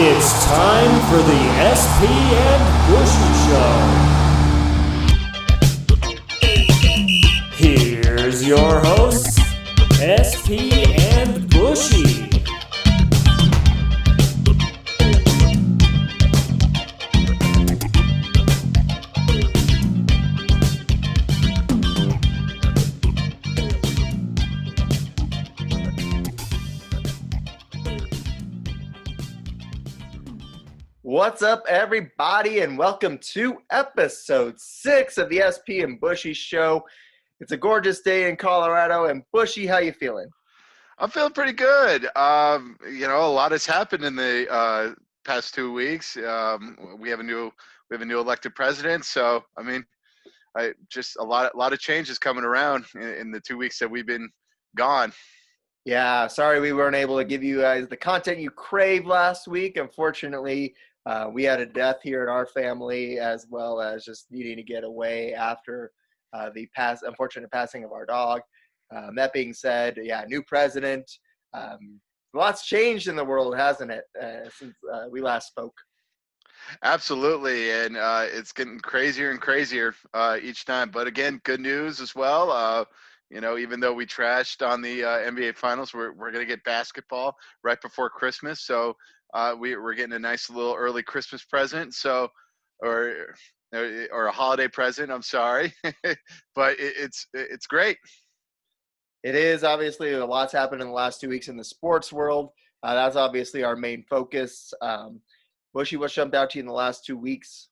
It's time for the SP and Bushy Show. Here's your hosts, SP and Bushy. What's up, everybody, and welcome to episode 6 of the SP and Bushy Show. It's a gorgeous day in Colorado, and Bushy, how you feeling? I'm feeling pretty good. A lot has happened in the past 2 weeks. We have a new elected president, so just a lot of changes coming around in the 2 weeks that we've been gone. Yeah, sorry we weren't able to give you guys the content you craved last week. Unfortunately, we had a death here in our family, as well as just needing to get away after the unfortunate passing of our dog. That being said, yeah, new president. Lots changed in the world, hasn't it, since we last spoke? Absolutely, and it's getting crazier and crazier each time. But again, good news as well. Even though we trashed on the NBA Finals, we're going to get basketball right before Christmas. So we're getting a nice little early Christmas present. So, or a holiday present. I'm sorry, but it's great. It is. Obviously, a lot's happened in the last 2 weeks in the sports world. That's obviously our main focus. Bushy, what jumped out to you in the last 2 weeks?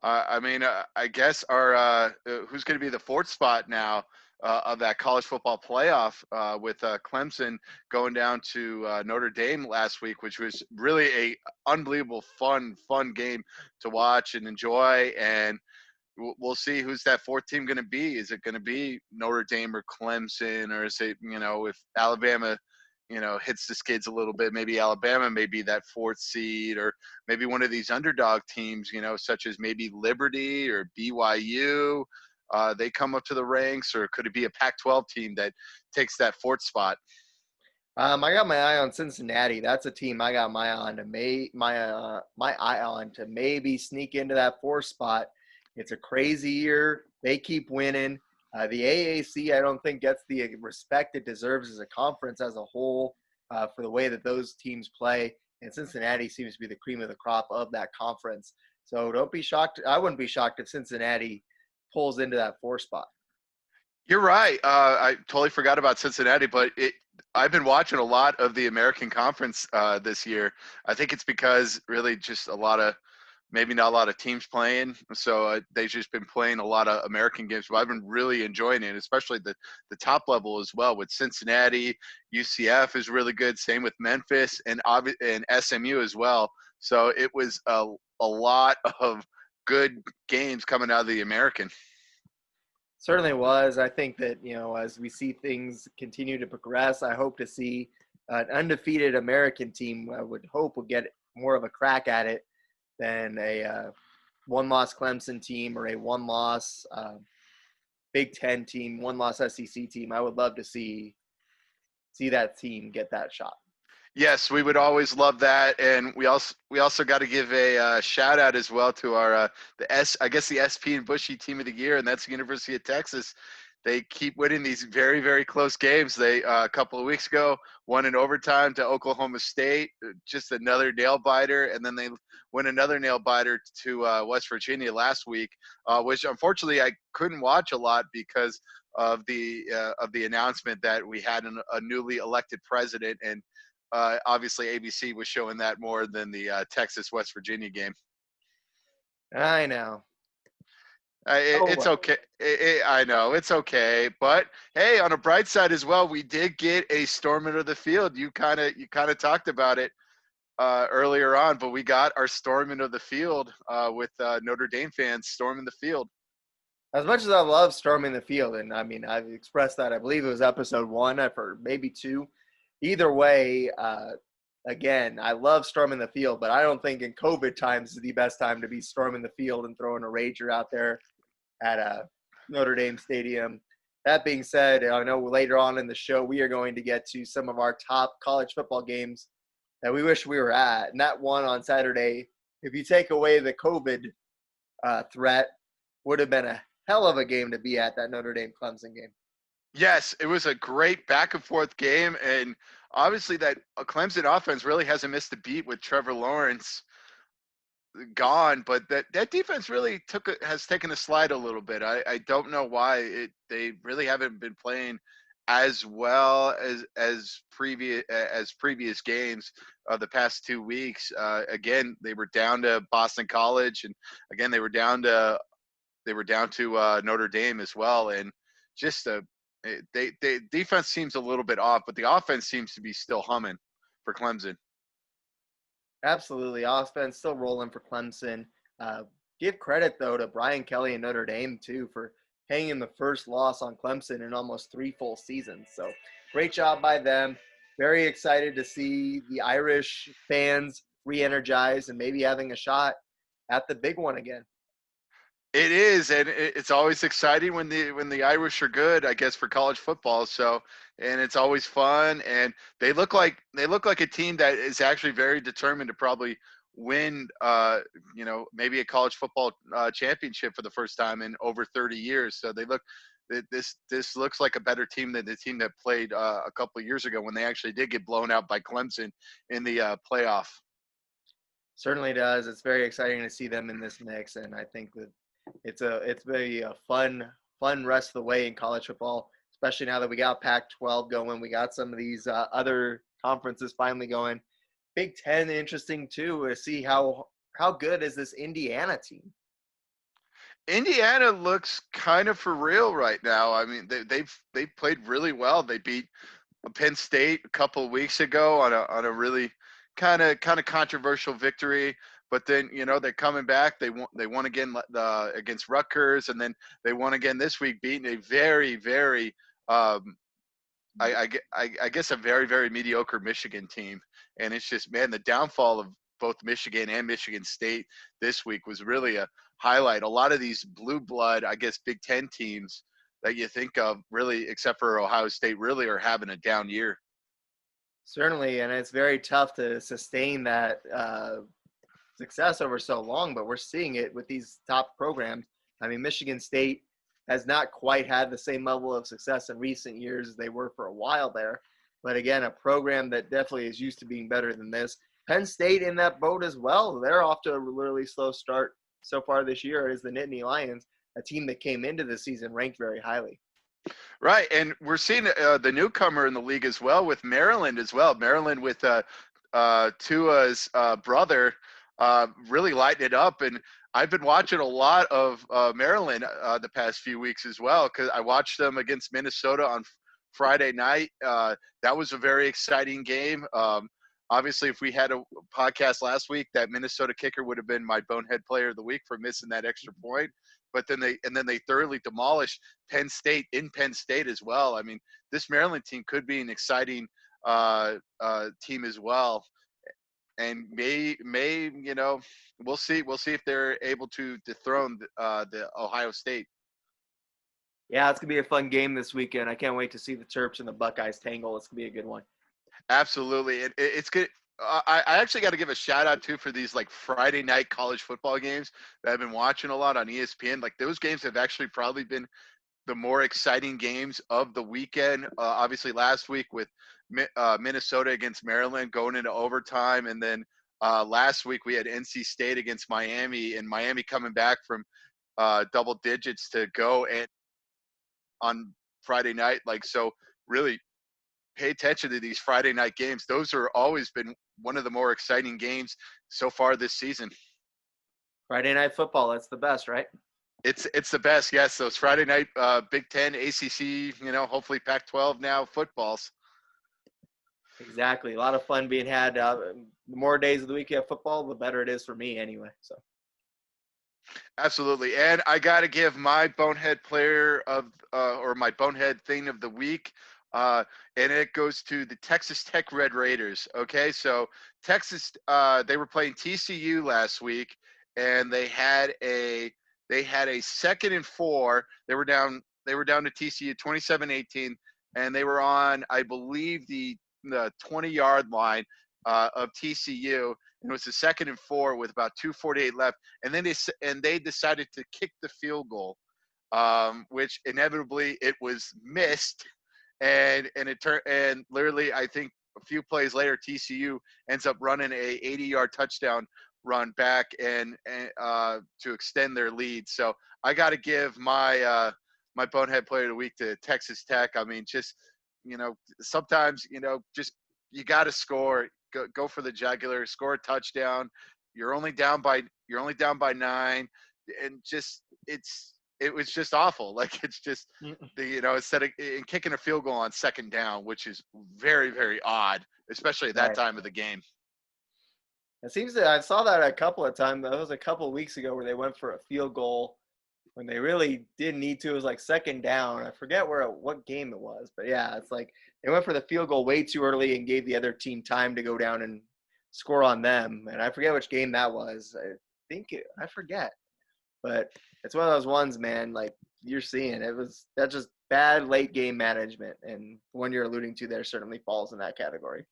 I guess our who's going to be the fourth spot now of that college football playoff with Clemson going down to Notre Dame last week, which was really a unbelievable fun game to watch and enjoy. And we'll see who's that fourth team going to be. Is it going to be Notre Dame or Clemson, or is it, if Alabama hits the skids a little bit, maybe Alabama may be that fourth seed, or maybe one of these underdog teams, such as maybe Liberty or BYU. They come up to the ranks, or could it be a Pac-12 team that takes that fourth spot? I got my eye on Cincinnati. That's a team I got my eye on to maybe sneak into that fourth spot. It's a crazy year. They keep winning. The AAC, I don't think, gets the respect it deserves as a conference as a whole for the way that those teams play. And Cincinnati seems to be the cream of the crop of that conference. So don't be shocked. I wouldn't be shocked if Cincinnati pulls into that fourth spot. You're right. I totally forgot about Cincinnati, but I've been watching a lot of the American Conference this year. I think it's because really just maybe not a lot of teams playing. So they've just been playing a lot of American games. But I've been really enjoying it, especially the top level as well with Cincinnati. UCF is really good. Same with Memphis and SMU as well. So it was a lot of good games coming out of the American. Certainly was. I think that, as we see things continue to progress, I hope to see an undefeated American team. I would hope will get more of a crack at it than a one-loss Clemson team or a one-loss Big Ten team, one-loss SEC team. I would love to see that team get that shot. Yes, we would always love that, and we also got to give a shout out as well to our the SP and Bushy Team of the Year, and that's the University of Texas. They keep winning these very, very close games. They a couple of weeks ago won in overtime to Oklahoma State, just another nail biter, and then they win another nail biter to West Virginia last week, which unfortunately I couldn't watch a lot because of the announcement that we had a newly elected president, and obviously ABC was showing that more than the Texas-West Virginia game. I know. It's okay. I know it's okay, but hey, on a bright side as well, we did get a storming of the field. You kind of talked about it earlier on, but we got our storming of the field with Notre Dame fans storming the field. As much as I love storming the field, and I mean I've expressed that, I believe it was episode 1 or maybe 2. Either way, again, I love storming the field, but I don't think in COVID times is the best time to be storming the field and throwing a rager out there at Notre Dame Stadium. That being said, I know later on in the show we are going to get to some of our top college football games that we wish we were at. And that one on Saturday, if you take away the COVID threat, would have been a hell of a game to be at, that Notre Dame Clemson game. Yes, it was a great back and forth game, and obviously that Clemson offense really hasn't missed a beat with Trevor Lawrence gone, but that defense really has taken a slide a little bit. I don't know why. They really haven't been playing as well as previous games of the past 2 weeks. Again, they were down to Boston College, and again they were down to Notre Dame as well, and just they defense seems a little bit off, but the offense seems to be still humming for Clemson. Absolutely. Offense still rolling for Clemson. Give credit, though, to Brian Kelly and Notre Dame, too, for hanging the first loss on Clemson in almost 3 full seasons. So great job by them. Very excited to see the Irish fans re-energized and maybe having a shot at the big one again. It is, and it's always exciting when the Irish are good, I guess, for college football. So, and it's always fun, and they look like a team that is actually very determined to probably win, maybe a college football championship for the first time in over 30 years. So this looks like a better team than the team that played a couple of years ago when they actually did get blown out by Clemson in the playoff. Certainly does. It's very exciting to see them in this mix, and I think that it's very fun rest of the way in college football, especially now that we got Pac-12 going. We got some of these other conferences finally going. Big Ten, interesting too, to see how good is this Indiana team. Indiana looks kind of for real right now. I mean, they've played really well. They beat Penn State a couple of weeks ago on a really kind of controversial victory. But then they're coming back. They won again against Rutgers, and then they won again this week, beating a very I guess a very very mediocre Michigan team. And it's just, man, the downfall of both Michigan and Michigan State this week was really a highlight. A lot of these blue blood, I guess, Big Ten teams that you think of, really, except for Ohio State, really are having a down year. Certainly, and it's very tough to sustain that success over so long, but we're seeing it with these top programs. I mean, Michigan State has not quite had the same level of success in recent years as they were for a while there. But again, a program that definitely is used to being better than this. Penn State in that boat as well. They're off to a really slow start so far this year as the Nittany Lions, a team that came into the season ranked very highly. Right, and we're seeing the newcomer in the league as well with Maryland as well. Maryland with Tua's brother really lighting it up. And I've been watching a lot of Maryland the past few weeks as well, because I watched them against Minnesota on Friday night. That was a very exciting game. Obviously, if we had a podcast last week, that Minnesota kicker would have been my bonehead player of the week for missing that extra point. But then they thoroughly demolished Penn State in Penn State as well. I mean, this Maryland team could be an exciting team as well. And we'll see if they're able to dethrone the Ohio State. Yeah, it's gonna be a fun game this weekend. I can't wait to see the Terps and the Buckeyes tangle. It's gonna be a good one. Absolutely, it's good. I actually got to give a shout out too for these like Friday night college football games that I've been watching a lot on ESPN. Like, those games have actually probably been the more exciting games of the weekend. Obviously, last week with Minnesota against Maryland going into overtime, and then last week we had NC State against Miami, and Miami coming back from double digits to go and on Friday night. Like, so really pay attention to these Friday night games. Those are always been one of the more exciting games so far this season. Friday night football, that's the best, right? It's the best, yes. Those Friday night Big Ten, ACC, hopefully Pac-12 now footballs. Exactly. A lot of fun being had. The more days of the week you have football, the better it is for me anyway. So. Absolutely. And I got to give my bonehead player of or my bonehead thing of the week. And it goes to the Texas Tech Red Raiders. Okay, so Texas, they were playing TCU last week, and they had a 2nd and 4. They were down to TCU 27-18, and they were on, I believe, the 20-yard line. of TCU, and it was a 2nd and 4 with about 2:48 left, and then they decided to kick the field goal, which inevitably it was missed, and it turned, and literally I think a few plays later TCU ends up running a 80-yard touchdown run back and to extend their lead. So I got to give my bonehead player of the week to Texas Tech. I mean, just sometimes just you got to score, go for the jugular, score a touchdown. You're only down by 9, and just it was just awful. Like it's just instead of kicking a field goal on 2nd down, which is very, very odd, especially at that Right. time of the game. It seems that I saw that a couple of times. That was a couple of weeks ago where they went for a field goal when they really didn't need to. It was like 2nd down. I forget what game it was, but yeah, it's like they went for the field goal way too early and gave the other team time to go down and score on them. And I forget which game that was. I forget, but it's one of those ones, man. Like you're seeing, that's just bad late game management, and the one you're alluding to there certainly falls in that category.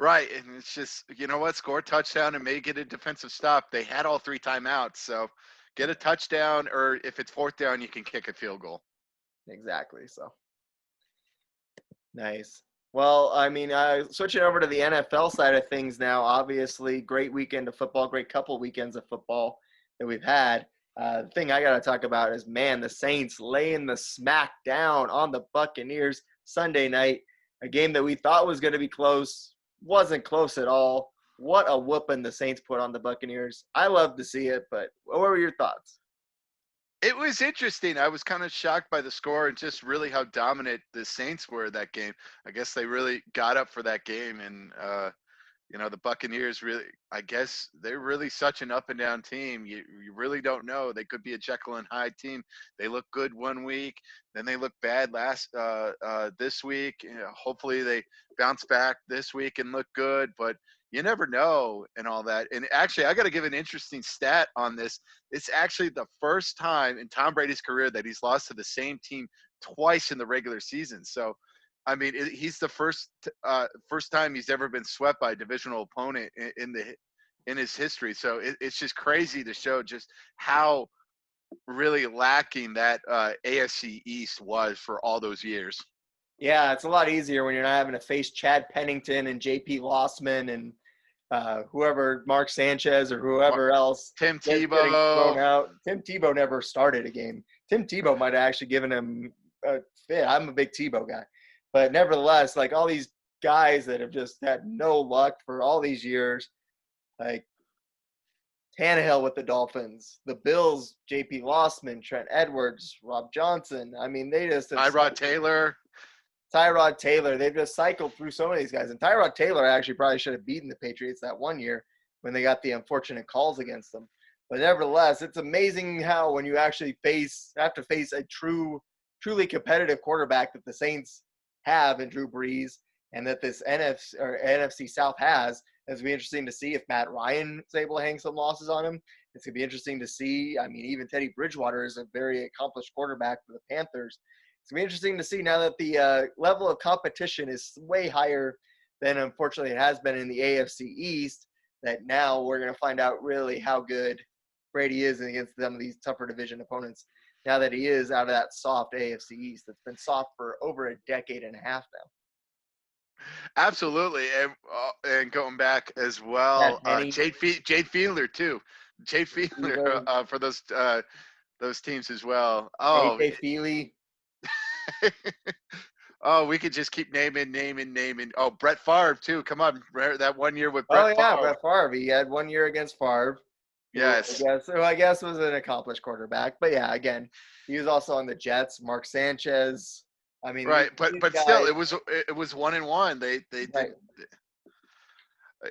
Right, and it's just score a touchdown and maybe get a defensive stop. They had all 3 timeouts, so get a touchdown, or if it's 4th down, you can kick a field goal. Exactly. So nice. Well, I mean, switching over to the NFL side of things now. Obviously, great weekend of football, great couple weekends of football that we've had. The thing I got to talk about is, man, the Saints laying the smack down on the Buccaneers Sunday night. A game that we thought was going to be close, wasn't close at all. What a whooping the Saints put on the Buccaneers. I love to see it, but what were your thoughts? It was interesting. I was kind of shocked by the score and just really how dominant the Saints were that game. I guess they really got up for that game, and the Buccaneers really, I guess they're really such an up and down team. You really don't know. They could be a Jekyll and Hyde team. They look good one week, then they look bad this week. Hopefully they bounce back this week and look good, but you never know and all that. And actually, I got to give an interesting stat on this. It's actually the first time in Tom Brady's career that he's lost to the same team twice in the regular season. So I mean, he's the first time he's ever been swept by a divisional opponent in his history. So it's just crazy to show just how really lacking that AFC East was for all those years. Yeah, it's a lot easier when you're not having to face Chad Pennington and JP Lossman and whoever, Mark Sanchez or whoever else. Tim Getting thrown Tebow. out. Tim Tebow never started a game. Tim Tebow might have actually given him a fit. I'm a big Tebow guy. But nevertheless, like all these guys that have just had no luck for all these years, like Tannehill with the Dolphins, the Bills, JP Lossman, Trent Edwards, Rob Johnson. I mean, they just have Tyrod Taylor. They've just cycled through so many of these guys. And Tyrod Taylor actually probably should have beaten the Patriots that one year when they got the unfortunate calls against them. But nevertheless, it's amazing how when you actually have to face a truly competitive quarterback that the Saints have in Drew Brees and that this NFC South has, it's going to be interesting to see if Matt Ryan is able to hang some losses on him. It's going to be interesting to see. I mean, even Teddy Bridgewater is a very accomplished quarterback for the Panthers. It's going to be interesting to see now that the level of competition is way higher than, unfortunately, it has been in the AFC East, that now we're going to find out really how good Brady is against some of these tougher division opponents now that he is out of that soft AFC East that's been soft for over a decade and a half now. Absolutely, and going back as well, Jade Fiedler too. Jade Fiedler for those teams as well. Oh, AJ Feely. Oh, we could just keep naming. Oh, Brett Favre too. Come on, that 1 year with Brett Favre. Brett Favre. He had 1 year against Favre. Yes. Who I guess was an accomplished quarterback. But yeah, again, he was also on the Jets. Mark Sanchez. I mean, right, but guys, still, it was 1-1. They right. did.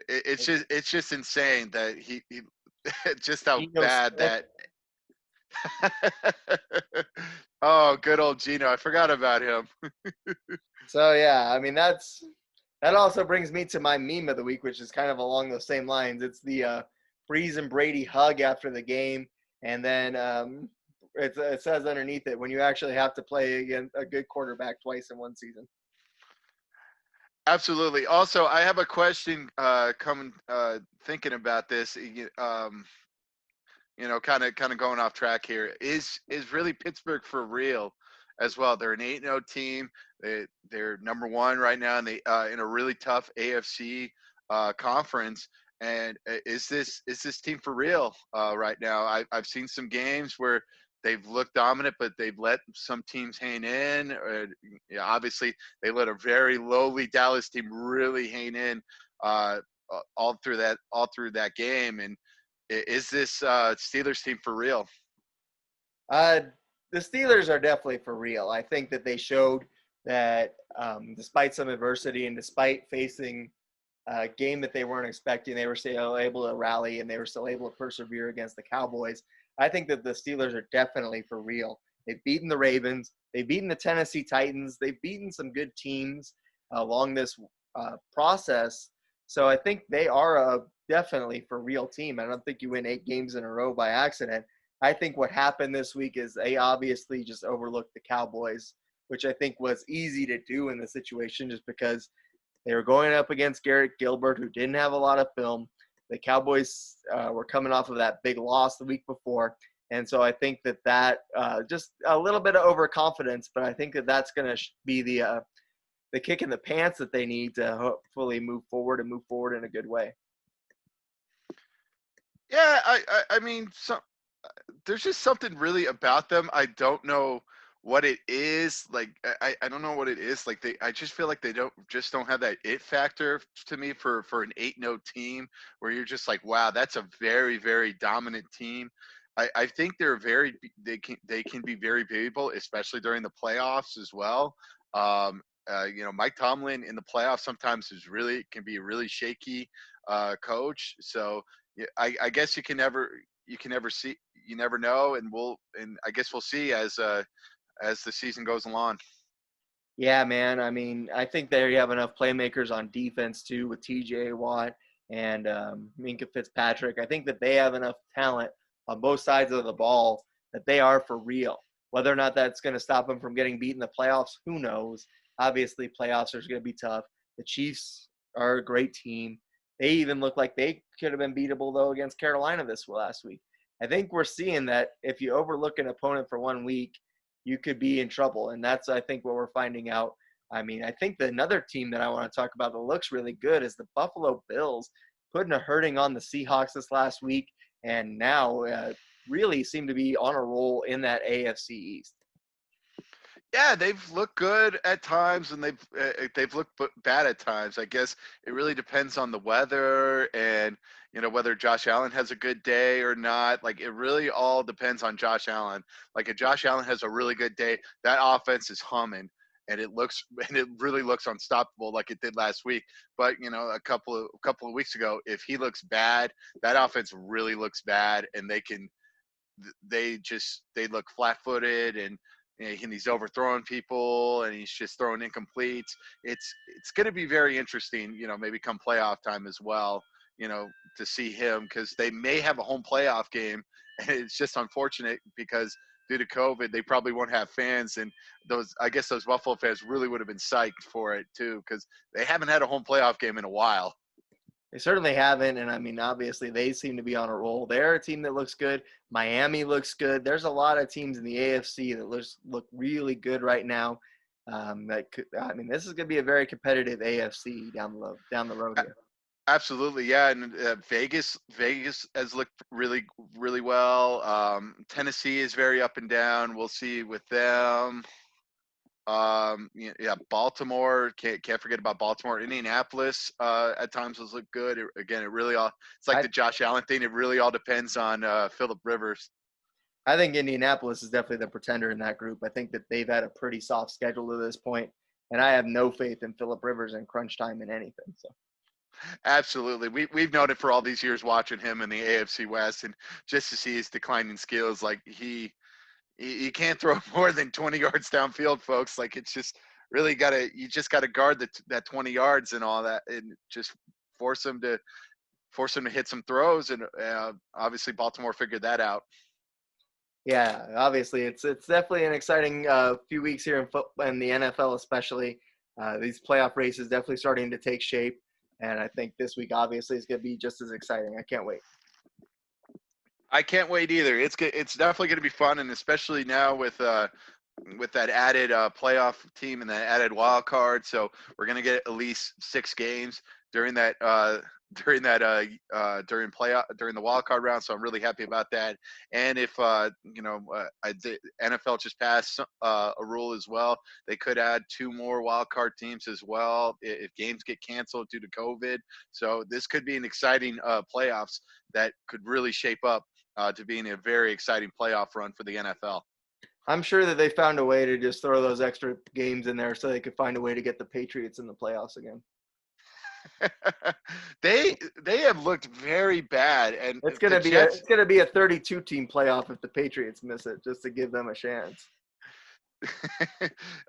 It's just insane that he just how bad that. Oh, good old Gino. I forgot about him. So, yeah, I mean, that also brings me to my meme of the week, which is kind of along those same lines. It's the Brees and Brady hug after the game. And then it says underneath it, when you actually have to play against a good quarterback twice in one season. Absolutely. Also, I have a question coming thinking about this. Kind of going off track here. Is really Pittsburgh for real as well? They're an 8-0 team. They're number one right now, and they in a really tough AFC conference. And is this team for real right now? I've seen some games where they've looked dominant, but they've let some teams hang in. Yeah, obviously, they let a very lowly Dallas team really hang in all through that game. And is this Steelers team for real? Uh, the Steelers are definitely for real. I think that they showed that despite some adversity and despite facing a game that they weren't expecting, they were still able to rally and they were still able to persevere against the Cowboys. I think that the Steelers are definitely for real. They've beaten the Ravens. They've beaten the Tennessee Titans. They've beaten some good teams along this process. So I think they are a definitely for real team. I don't think you win 8 games in a row by accident. I think what happened this week is they obviously just overlooked the Cowboys, which I think was easy to do in the situation just because they were going up against Garrett Gilbert, who didn't have a lot of film. The Cowboys were coming off of that big loss the week before. And so I think that just a little bit of overconfidence, but I think that that's going to be the kick in the pants that they need to hopefully move forward and move forward in a good way. Yeah, I mean, there's just something really about them. I don't know what it is. Like I don't know what it is. Like I just feel like they don't have that it factor to me for an 8-0 team where you're just like, wow, that's a very, very dominant team. I think they can be very beatable, especially during the playoffs as well. Mike Tomlin in the playoffs sometimes can be a really shaky coach. So yeah, I guess you can never see, you never know, and I guess we'll see as the season goes along. Yeah, man. I mean, I think they have enough playmakers on defense too with TJ Watt and Minka Fitzpatrick. I think that they have enough talent on both sides of the ball that they are for real. Whether or not that's going to stop them from getting beat in the playoffs, who knows? Obviously, playoffs are going to be tough. The Chiefs are a great team. They even look like they could have been beatable though against Carolina this last week. I think we're seeing that if you overlook an opponent for 1 week, you could be in trouble. And that's, I think, what we're finding out. I mean, I think another team that I want to talk about that looks really good is the Buffalo Bills, putting a hurting on the Seahawks this last week, and now really seem to be on a roll in that AFC East. Yeah, they've looked good at times, and they've looked bad at times. I guess it really depends on the weather and whether Josh Allen has a good day or not. Like it really all depends on Josh Allen. Like if Josh Allen has a really good day, that offense is humming. And it really looks unstoppable like it did last week. But a couple of weeks ago, if he looks bad, that offense really looks bad, and they look flat-footed, and he's overthrowing people and he's just throwing incompletes. It's going to be very interesting, maybe come playoff time as well, to see him, because they may have a home playoff game, and it's just unfortunate because due to COVID, they probably won't have fans, and I guess those Buffalo fans really would have been psyched for it too, because they haven't had a home playoff game in a while. They certainly haven't, and I mean, obviously, they seem to be on a roll. They're a team that looks good. Miami looks good. There's a lot of teams in the AFC that look really good right now. This is going to be a very competitive AFC down the road here. Absolutely, yeah, and Vegas has looked really, really well. Tennessee is very up and down. We'll see with them. Yeah, Baltimore, can't forget about Baltimore. Indianapolis at times has looked good. It's like I, the Josh Allen thing. It really all depends on Philip Rivers. I think Indianapolis is definitely the pretender in that group. I think that they've had a pretty soft schedule to this point, and I have no faith in Philip Rivers in crunch time in anything. So. Absolutely, we've known it for all these years watching him in the AFC West, and just to see his declining skills, like he can't throw more than 20 yards downfield, folks. Like it's just really you just gotta guard that 20 yards and all that, and just force him to hit some throws. And obviously Baltimore figured that out. Yeah, obviously it's definitely an exciting few weeks here in the NFL, especially. These playoff races definitely starting to take shape, and I think this week obviously is going to be just as exciting. I can't wait. I can't wait either. It's definitely going to be fun, and especially now with that added playoff team and that added wild card. So we're going to get at least 6 games during that during the wild card round. So I'm really happy about that. And if the NFL just passed a rule as well, they could add 2 more wild card teams as well if games get canceled due to COVID. So this could be an exciting playoffs that could really shape up to being a very exciting playoff run for the NFL. I'm sure that they found a way to just throw those extra games in there so they could find a way to get the Patriots in the playoffs again. they have looked very bad, and It's gonna be a 32 team playoff if the Patriots miss it, just to give them a chance.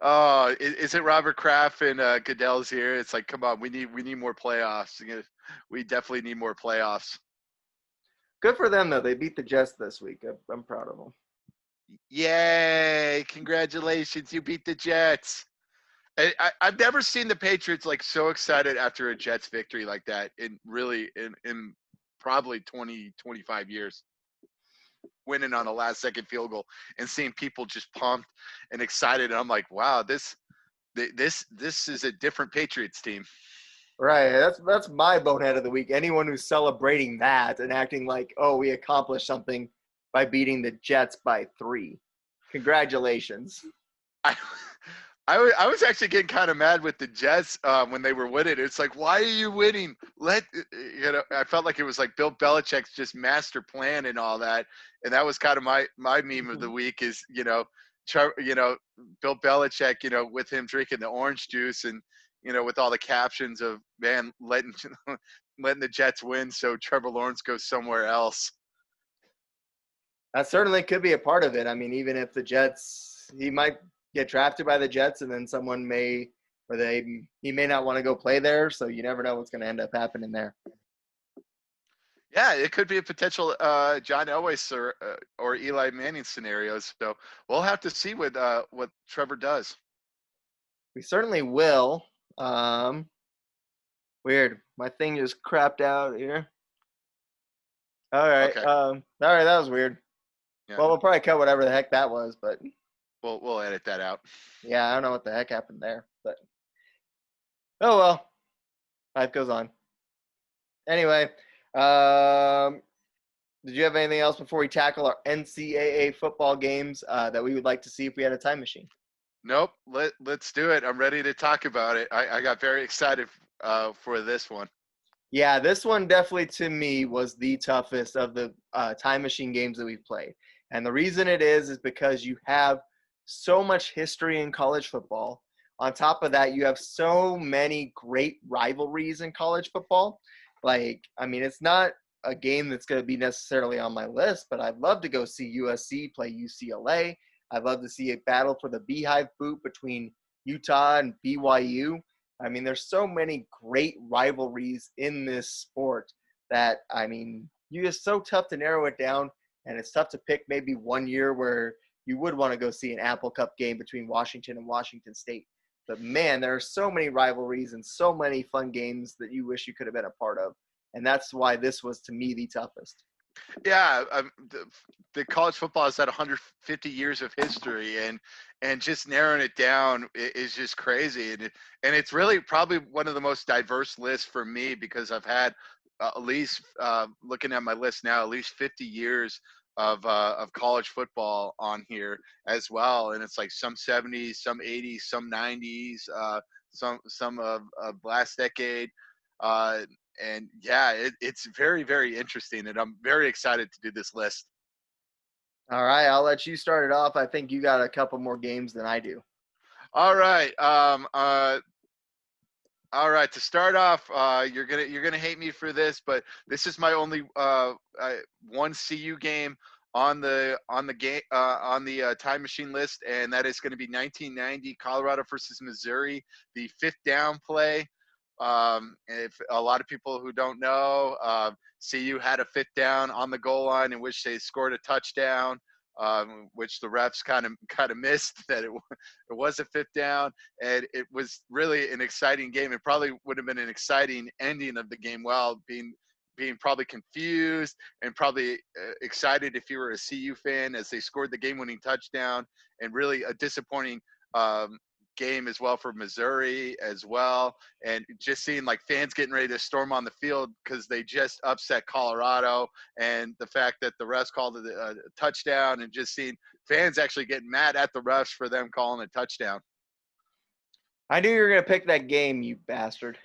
Oh, is it Robert Kraft and Goodell's here? It's like, come on, we need more playoffs. We definitely need more playoffs. Good for them though. They beat the Jets this week. I'm proud of them. Yay! Congratulations, you beat the Jets. I've never seen the Patriots like so excited after a Jets victory like that in probably 20, 25 years. Winning on a last second field goal and seeing people just pumped and excited. And I'm like, wow, this is a different Patriots team. Right. That's my bonehead of the week. Anyone who's celebrating that and acting like, oh, we accomplished something by beating the Jets by 3. Congratulations. I was actually getting kind of mad with the Jets when they were winning. It's like, why are you winning? I felt like it was like Bill Belichick's just master plan and all that. And that was kind of my meme of the week is, Bill Belichick, with him drinking the orange juice and, with all the captions of, man, letting the Jets win so Trevor Lawrence goes somewhere else. That certainly could be a part of it. I mean, even if the Jets, he might get drafted by the Jets and then he may not want to go play there. So you never know what's going to end up happening there. Yeah, it could be a potential John Elway or Eli Manning scenarios. So we'll have to see what Trevor does. We certainly will. Weird. My thing just crapped out here. All right. Okay. All right. That was weird. Yeah. Well, we'll probably cut whatever the heck that was, but we'll edit that out. Yeah, I don't know what the heck happened there, but oh well. Life goes on. Anyway, did you have anything else before we tackle our NCAA football games that we would like to see if we had a time machine? Nope. Let's do it. I'm ready to talk about it. I got very excited for this one. Yeah, this one definitely to me was the toughest of the time machine games that we've played. And the reason it is because you have so much history in college football. On top of that, you have so many great rivalries in college football. Like, I mean, it's not a game that's going to be necessarily on my list, but I'd love to go see USC play UCLA. I'd love to see a battle for the Beehive boot between Utah and BYU. I mean, there's so many great rivalries in this sport that, I mean, it's so tough to narrow it down, and it's tough to pick maybe one year where you would want to go see an Apple Cup game between Washington and Washington State. But, man, there are so many rivalries and so many fun games that you wish you could have been a part of. And that's why this was, to me, the toughest. Yeah, the college football has had 150 years of history, and just narrowing it down is just crazy. And it's really probably one of the most diverse lists for me because I've had at least, looking at my list now, at least 50 years of college football on here as well. And it's like some 70s, some 80s, some 90s, some of last decade. And yeah, it's very, very interesting, and I'm very excited to do this list. All right, I'll let you start it off. I think you got a couple more games than I do. All right. All right. To start off, you're gonna hate me for this, but this is my only one CU game on the time machine list, and that is going to be 1990 Colorado versus Missouri, the 5th down play. If a lot of people who don't know, CU had a 5th down on the goal line in which they scored a touchdown. which the refs kind of missed that it was a 5th down, and it was really an exciting game. It probably would have been an exciting ending of the game, being probably confused and probably excited if you were a CU fan as they scored the game-winning touchdown, and really a disappointing game as well for Missouri as well. And just seeing like fans getting ready to storm on the field because they just upset Colorado, and the fact that the refs called it a touchdown, and just seeing fans actually getting mad at the refs for them calling a touchdown. I knew you were going to pick that game, you bastard.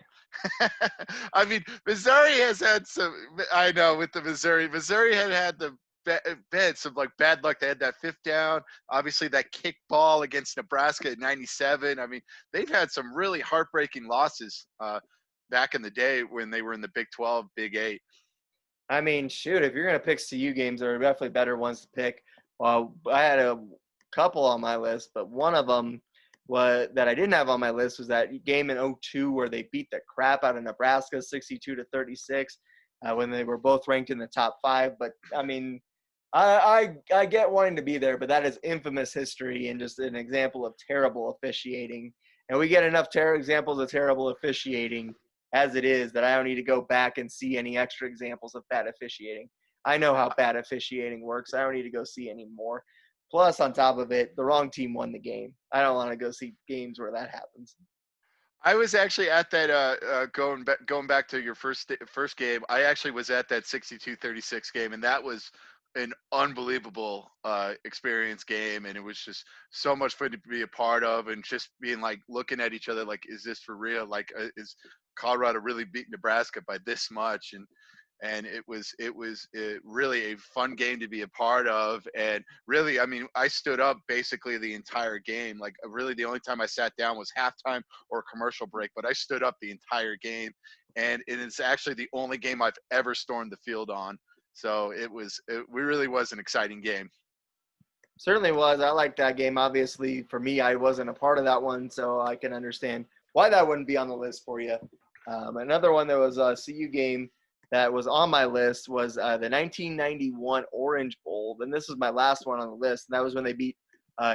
I mean, Missouri has had some. I know with the Missouri had some like bad luck. They had that 5th down. Obviously, that kick ball against Nebraska in '97. I mean, they've had some really heartbreaking losses back in the day when they were in the Big 12, Big 8. I mean, shoot, if you're going to pick CU games, there are definitely better ones to pick. I had a couple on my list, but one of them that I didn't have on my list was that game in 2002 where they beat the crap out of Nebraska 62-36 when they were both ranked in the top 5. But, I mean, I get wanting to be there, but that is infamous history and just an example of terrible officiating. And we get enough examples of terrible officiating as it is that I don't need to go back and see any extra examples of bad officiating. I know how bad officiating works. I don't need to go see any more. Plus, on top of it, the wrong team won the game. I don't want to go see games where that happens. I was actually at that going back to your first game. I actually was at that 62-36 game, and that was an unbelievable experience game, and it was just so much fun to be a part of, and just being like looking at each other like, is this for real? Like, is Colorado really beat Nebraska by this much? And it was really a fun game to be a part of. And really, I mean, I stood up basically the entire game. Like, really the only time I sat down was halftime or commercial break, but I stood up the entire game. And it is actually the only game I've ever stormed the field on. So it really was an exciting game. Certainly was. I liked that game. Obviously, for me, I wasn't a part of that one, so I can understand why that wouldn't be on the list for you. Another one that was a CU game that was on my list was the 1991 Orange Bowl. And this was my last one on the list. And that was when they beat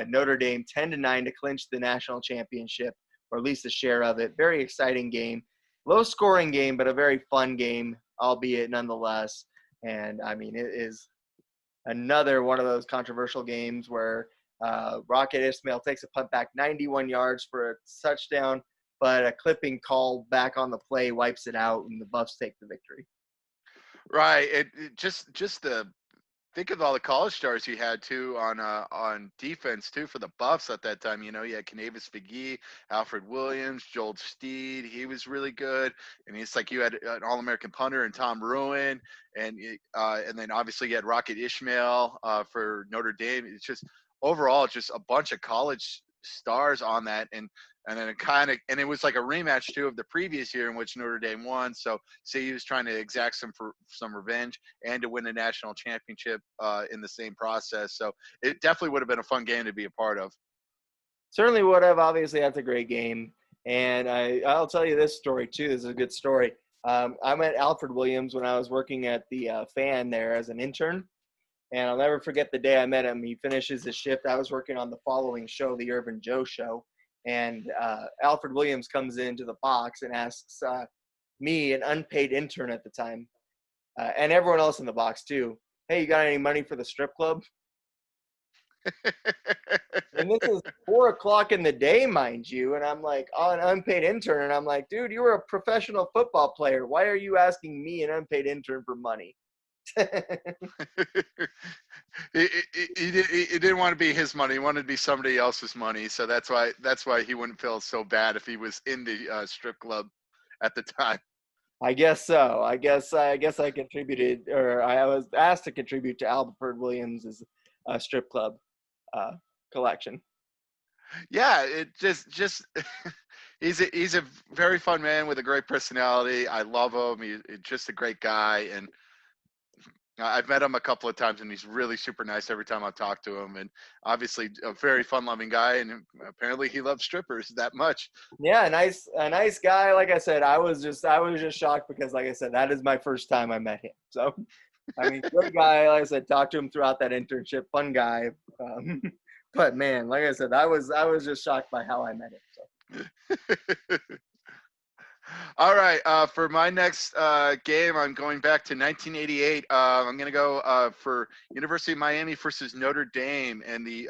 Notre Dame 10-9 to clinch the national championship, or at least a share of it. Very exciting game. Low scoring game, but a very fun game, albeit nonetheless. And, I mean, it is another one of those controversial games where Rocket Ismail takes a punt back 91 yards for a touchdown, but a clipping call back on the play wipes it out, and the Buffs take the victory. Right. It just think of all the college stars you had too on defense too for the Buffs at that time. You know, you had Kanavis McGee, Alfred Williams, Joel Steed. He was really good, and it's like you had an All-American punter and Tom Ruin, and then obviously you had Rocket Ishmael for Notre Dame. It's just overall just a bunch of college stars on that, and then it was like a rematch too of the previous year in which Notre Dame won. So CU was trying to exact some revenge and to win a national championship in the same process. So it definitely would have been a fun game to be a part of. Certainly would have. Obviously, that's a great game. And I'll tell you this story too. This is a good story. I met Alfred Williams when I was working at the Fan there as an intern. And I'll never forget the day I met him. He finishes his shift. I was working on the following show, the Irvin Joe Show. And Alfred Williams comes into the box and asks me, an unpaid intern at the time, and everyone else in the box too, hey, you got any money for the strip club? And this is 4:00 in the day, mind you. And I'm like, oh, an unpaid intern. And I'm like, dude, you were a professional football player. Why are you asking me, an unpaid intern, for money? He didn't want to be his money. He wanted to be somebody else's money. So that's why he wouldn't feel so bad if he was in the strip club at the time. I guess so. I guess I contributed, or I was asked to contribute to Alfred Williams' strip club collection. Yeah, it just he's a very fun man with a great personality. I love him. He's just a great guy, and I've met him a couple of times, and he's really super nice every time I've talked to him. And obviously a very fun-loving guy, and apparently he loves strippers that much. Yeah, a nice guy. Like I said, I was just shocked because, like I said, that is my first time I met him. So I mean, good guy. Like I said, talked to him throughout that internship. Fun guy. But man, like I said, I was just shocked by how I met him. So. All right. For my next game, I'm going back to 1988. I'm going to go for University of Miami versus Notre Dame and the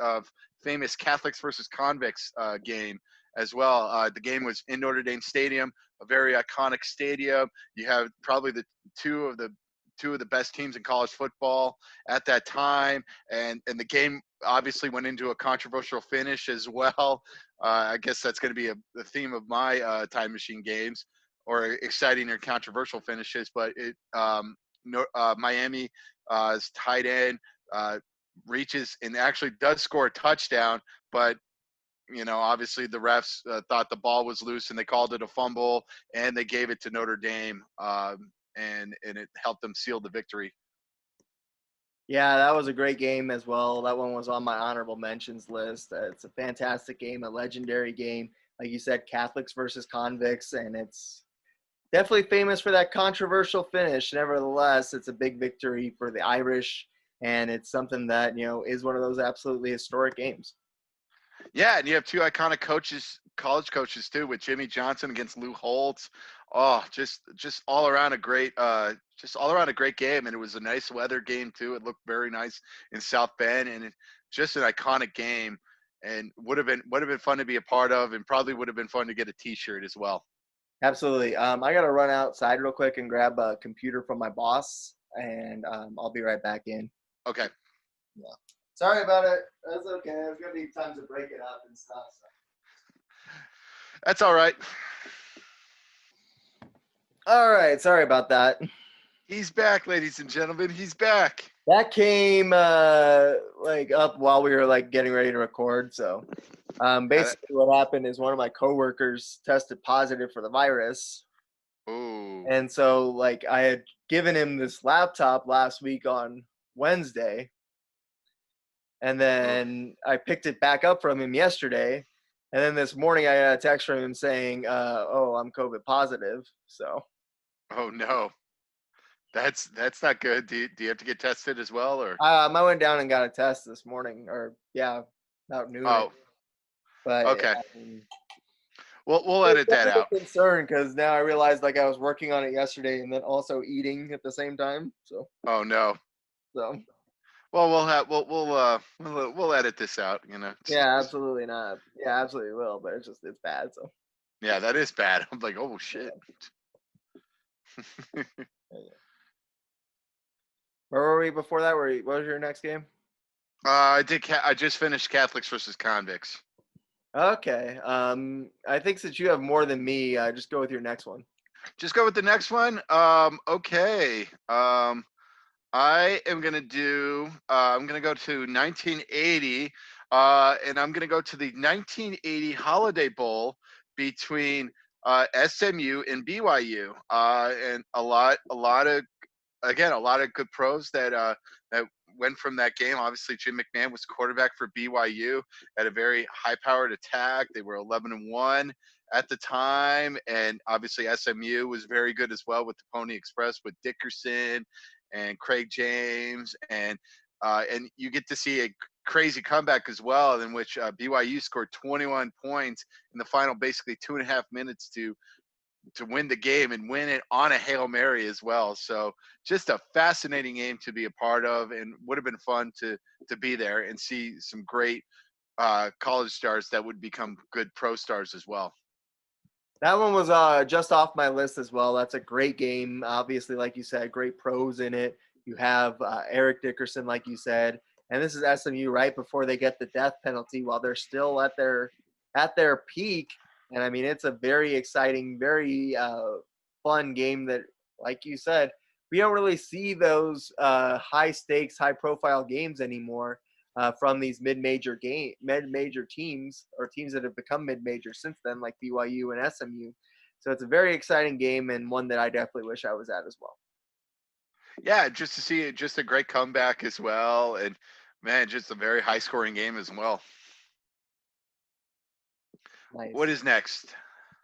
famous Catholics versus Convicts game as well. The game was in Notre Dame Stadium, a very iconic stadium. You have probably the two of the best teams in college football at that time, and the game obviously went into a controversial finish as well. I guess that's going to be the theme of my time machine games, or exciting or controversial finishes. But Miami tight end reaches and actually does score a touchdown, but obviously the refs thought the ball was loose and they called it a fumble, and they gave it to Notre Dame, and it helped them seal the victory. Yeah, that was a great game as well. That one was on my honorable mentions list. It's a fantastic game, a legendary game. Like you said, Catholics versus convicts, and it's definitely famous for that controversial finish. Nevertheless, it's a big victory for the Irish, and it's something that, is one of those absolutely historic games. Yeah, and you have two iconic college coaches too, with Jimmy Johnson against Lou Holtz. Oh, just all around a great game, and it was a nice weather game too. It looked very nice in South Bend, and just an iconic game, and would have been fun to be a part of, and probably would have been fun to get a T-shirt as well. Absolutely. I got to run outside real quick and grab a computer from my boss, and I'll be right back in. Okay. Yeah. Sorry about it. That's okay. There's going to be time to break it up and stuff. So. That's all right. All right. Sorry about that. He's back, ladies and gentlemen. He's back. That came up while we were getting ready to record. So basically what happened is one of my coworkers tested positive for the virus. Ooh. And so I had given him this laptop last week on Wednesday. And then I picked it back up from him yesterday. And then this morning I got a text from him saying, I'm COVID positive. So. Oh, no. That's not good. Do you have to get tested as well, or? I went down and got a test this morning, about noon. Oh. But okay. We'll edit that out. I'm concerned because now I realized I was working on it yesterday and then also eating at the same time. So. Oh no. So. Well, we'll edit this out. Yeah, absolutely not. Yeah, absolutely will. But it's bad. So. Yeah, that is bad. I'm like, oh shit. Yeah. Where were we before that? What was your next game? I just finished Catholics versus Convicts. Okay. I think since you have more than me, just go with your next one. Just go with the next one. Okay. I am gonna do. I'm gonna go to 1980, and I'm gonna go to the 1980 Holiday Bowl between SMU and BYU, and a lot of good pros that went from that game. Obviously, Jim McMahon was quarterback for BYU, had a very high-powered attack. They were 11-1 at the time, and obviously SMU was very good as well with the Pony Express with Dickerson and Craig James, and you get to see a crazy comeback as well, in which BYU scored 21 points in the final, basically 2.5 minutes to win the game and win it on a Hail Mary as well. So just a fascinating game to be a part of, and would have been fun to be there and see some great college stars that would become good pro stars as well. That one was just off my list as well. That's a great game. Obviously, like you said, great pros in it. You have Eric Dickerson, like you said, and this is SMU right before they get the death penalty while they're still at their peak. And I mean, it's a very exciting, very fun game that, like you said, we don't really see those high stakes, high profile games anymore from these mid-major teams, or teams that have become mid-major since then, like BYU and SMU. So it's a very exciting game, and one that I definitely wish I was at as well. Yeah, just to see it, just a great comeback as well, and man, just a very high scoring game as well. Nice. What is next?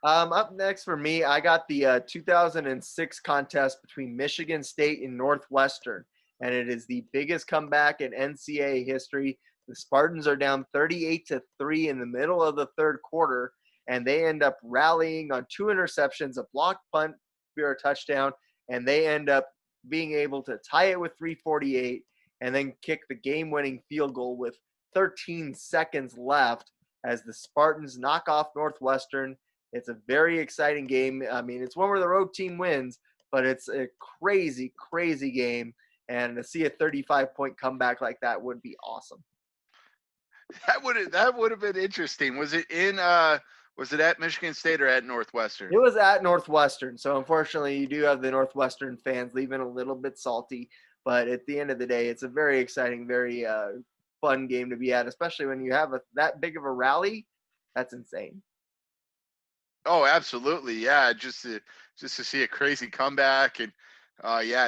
Up next for me, I got the 2006 contest between Michigan State and Northwestern. and it is the biggest comeback in NCAA history. The Spartans are down 38-3 in the middle of the third quarter, and they end up rallying on 2 interceptions, a blocked punt for a touchdown, and they end up being able to tie it with 3:48 and then kick the game-winning field goal with 13 seconds left as the Spartans knock off Northwestern. It's a very exciting game. I mean, it's one where the road team wins, but it's a crazy, crazy game. And to see a 35-point comeback like that would be awesome. That would have been interesting. Was it at Michigan State or at Northwestern? It was at Northwestern. So unfortunately, you do have the Northwestern fans leaving a little bit salty. But at the end of the day, it's a very exciting, very fun game to be at, especially when you have that big of a rally. That's insane. Oh, absolutely. Yeah, just to see a crazy comeback and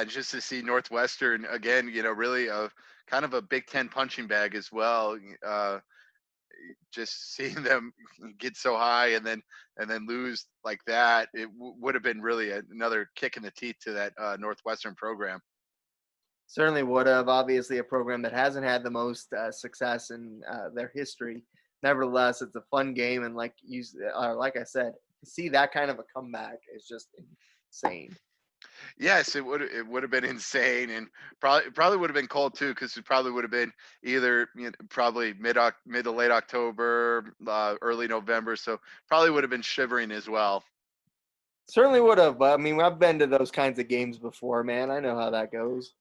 just to see Northwestern again, really a kind of a Big Ten punching bag as well. Just seeing them get so high and then lose like that, it would have been really another kick in the teeth to that Northwestern program. Certainly would have. Obviously, a program that hasn't had the most success in their history. Nevertheless, it's a fun game, and like I said, to see that kind of a comeback is just insane. Yes, it would have been insane, and probably would have been cold too, because it probably would have been either probably mid to late October, early November, so probably would have been shivering as well. Certainly would have, but I mean, I've been to those kinds of games before, man. I know how that goes.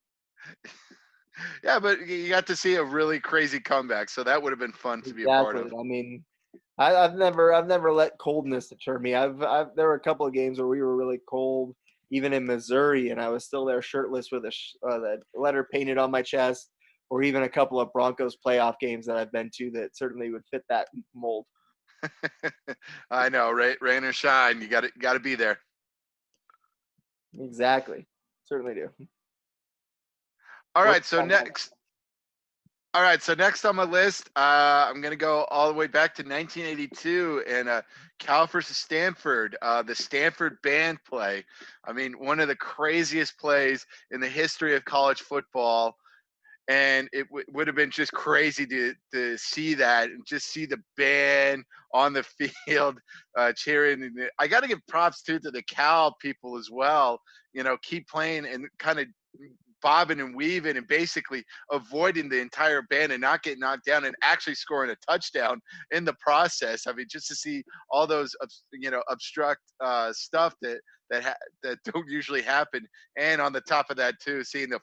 Yeah, but you got to see a really crazy comeback, so that would have been fun to be a part of. I mean, I've never let coldness deter me. There were a couple of games where we were really cold, even in Missouri, and I was still there shirtless with the letter painted on my chest, or even a couple of Broncos playoff games that I've been to that certainly would fit that mold. I know, rain or shine, you got to be there. Exactly, certainly do. All right, so next on my list, I'm going to go all the way back to 1982 and Cal versus Stanford, the Stanford band play. I mean, one of the craziest plays in the history of college football. And it would have been just crazy to see that and just see the band on the field cheering. I got to give props to the Cal people as well. Keep playing and kind of bobbing and weaving and basically avoiding the entire band and not getting knocked down and actually scoring a touchdown in the process. I mean, just to see all those, obstruct stuff that don't usually happen. And on the top of that too, seeing the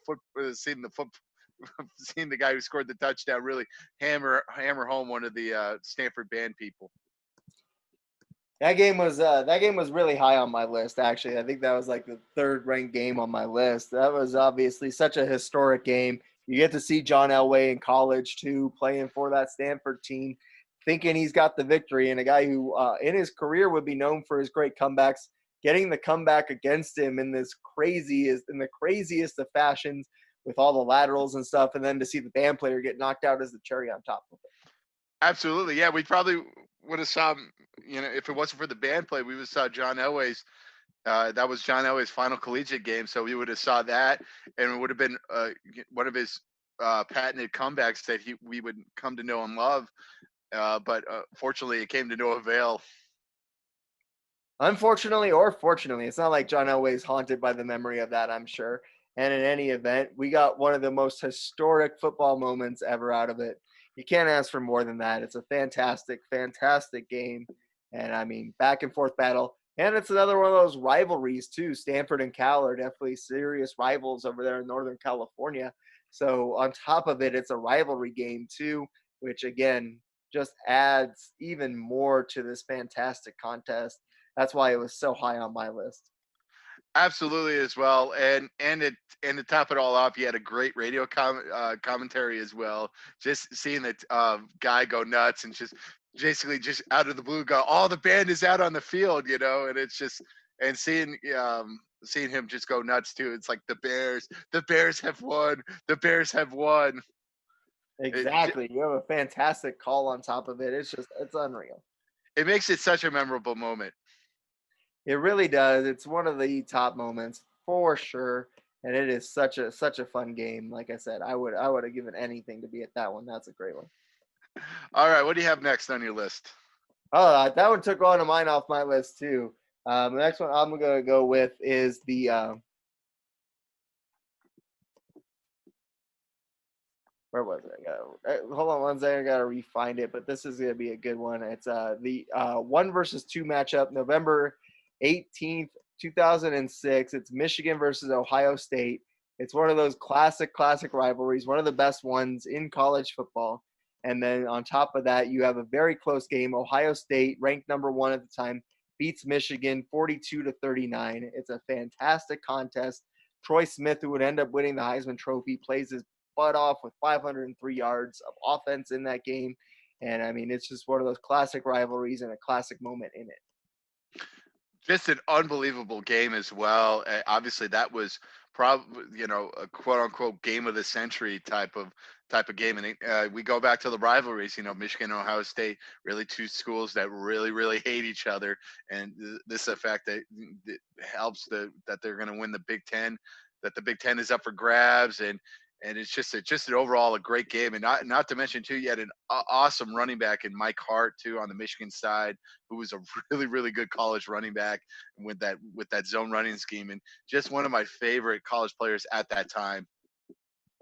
guy who scored the touchdown really hammer home one of the Stanford band people. That game was really high on my list, actually. I think that was like the third ranked game on my list. That was obviously such a historic game. You get to see John Elway in college too, playing for that Stanford team, thinking he's got the victory, and a guy who in his career would be known for his great comebacks, getting the comeback against him in the craziest of fashions with all the laterals and stuff, and then to see the band player get knocked out as the cherry on top of it. Absolutely. Yeah, we probably would have saw, if it wasn't for the band play, we would have saw John Elway's, that was John Elway's final collegiate game. So we would have saw that, and it would have been one of his patented comebacks that we would come to know and love. But fortunately, it came to no avail. Unfortunately or fortunately, it's not like John Elway's haunted by the memory of that, I'm sure. And in any event, we got one of the most historic football moments ever out of it. You can't ask for more than that. It's a fantastic, fantastic game. And I mean, back and forth battle. And it's another one of those rivalries, too. Stanford and Cal are definitely serious rivals over there in Northern California. So on top of it, it's a rivalry game, too, which, again, just adds even more to this fantastic contest. That's why it was so high on my list. Absolutely as well, and to top it all off, you had a great radio commentary as well. Just seeing that guy go nuts and just basically just out of the blue go, all the band is out on the field, and it's just and seeing him just go nuts too. It's like the Bears have won, the Bears have won. Exactly, you have a fantastic call on top of it. It's unreal. It makes it such a memorable moment. It really does. It's one of the top moments for sure. and it is such a fun game. Like I said, I would have given anything to be at that one. That's a great one. All right, what do you have next on your list? Oh, that one took one of mine off my list too. The next one I'm gonna go with is the where was it? Hold on one second, I gotta refind it, but this is gonna be a good one. It's the 1 versus 2 matchup, November 18th, 2006. It's Michigan versus Ohio State. It's one of those classic rivalries, one of the best ones in college football. And then on top of that, you have a very close game. Ohio State, ranked number 1 at the time, beats Michigan 42-39. It's a fantastic contest. Troy Smith, who would end up winning the Heisman Trophy, plays his butt off with 503 yards of offense in that game. And I mean, it's just one of those classic rivalries and a classic moment in it. Just an unbelievable game as well. Obviously, that was probably a quote unquote game of the century type of game. And we go back to the rivalries. Michigan and Ohio State, really two schools that really hate each other. And this effect that helps that they're going to win the Big Ten. That the Big Ten is up for grabs, and it's just an overall a great game. And not to mention too, you had an awesome running back in Mike Hart too on the Michigan side, who was a really good college running back with that zone running scheme, and just one of my favorite college players at that time.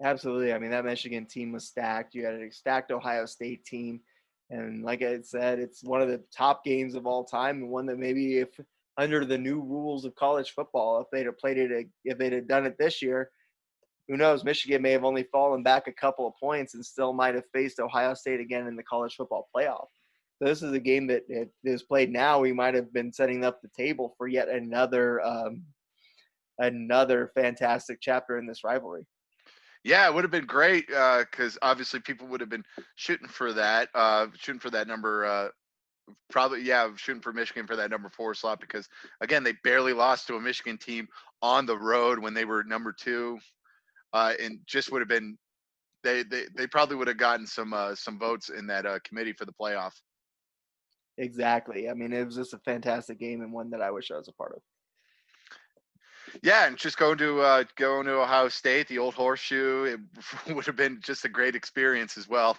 Absolutely. I mean, that Michigan team was stacked. You had a stacked Ohio State team. And like I said, it's one of the top games of all time, and one that maybe if under the new rules of college football, if they'd have done it this year, who knows? Michigan may have only fallen back a couple of points and still might have faced Ohio State again in the college football playoff. So this is a game that if it is played now, we might have been setting up the table for yet another fantastic chapter in this rivalry. Yeah, it would have been great because obviously people would have been shooting for that number. Probably, yeah, shooting for Michigan for that number 4 slot because again they barely lost to a Michigan team on the road when they were number 2, and just would have been they probably would have gotten some votes in that committee for the playoff. Exactly. I mean, it was just a fantastic game and one that I wish I was a part of. Yeah, and just going to Ohio State, the old horseshoe, it would have been just a great experience as well.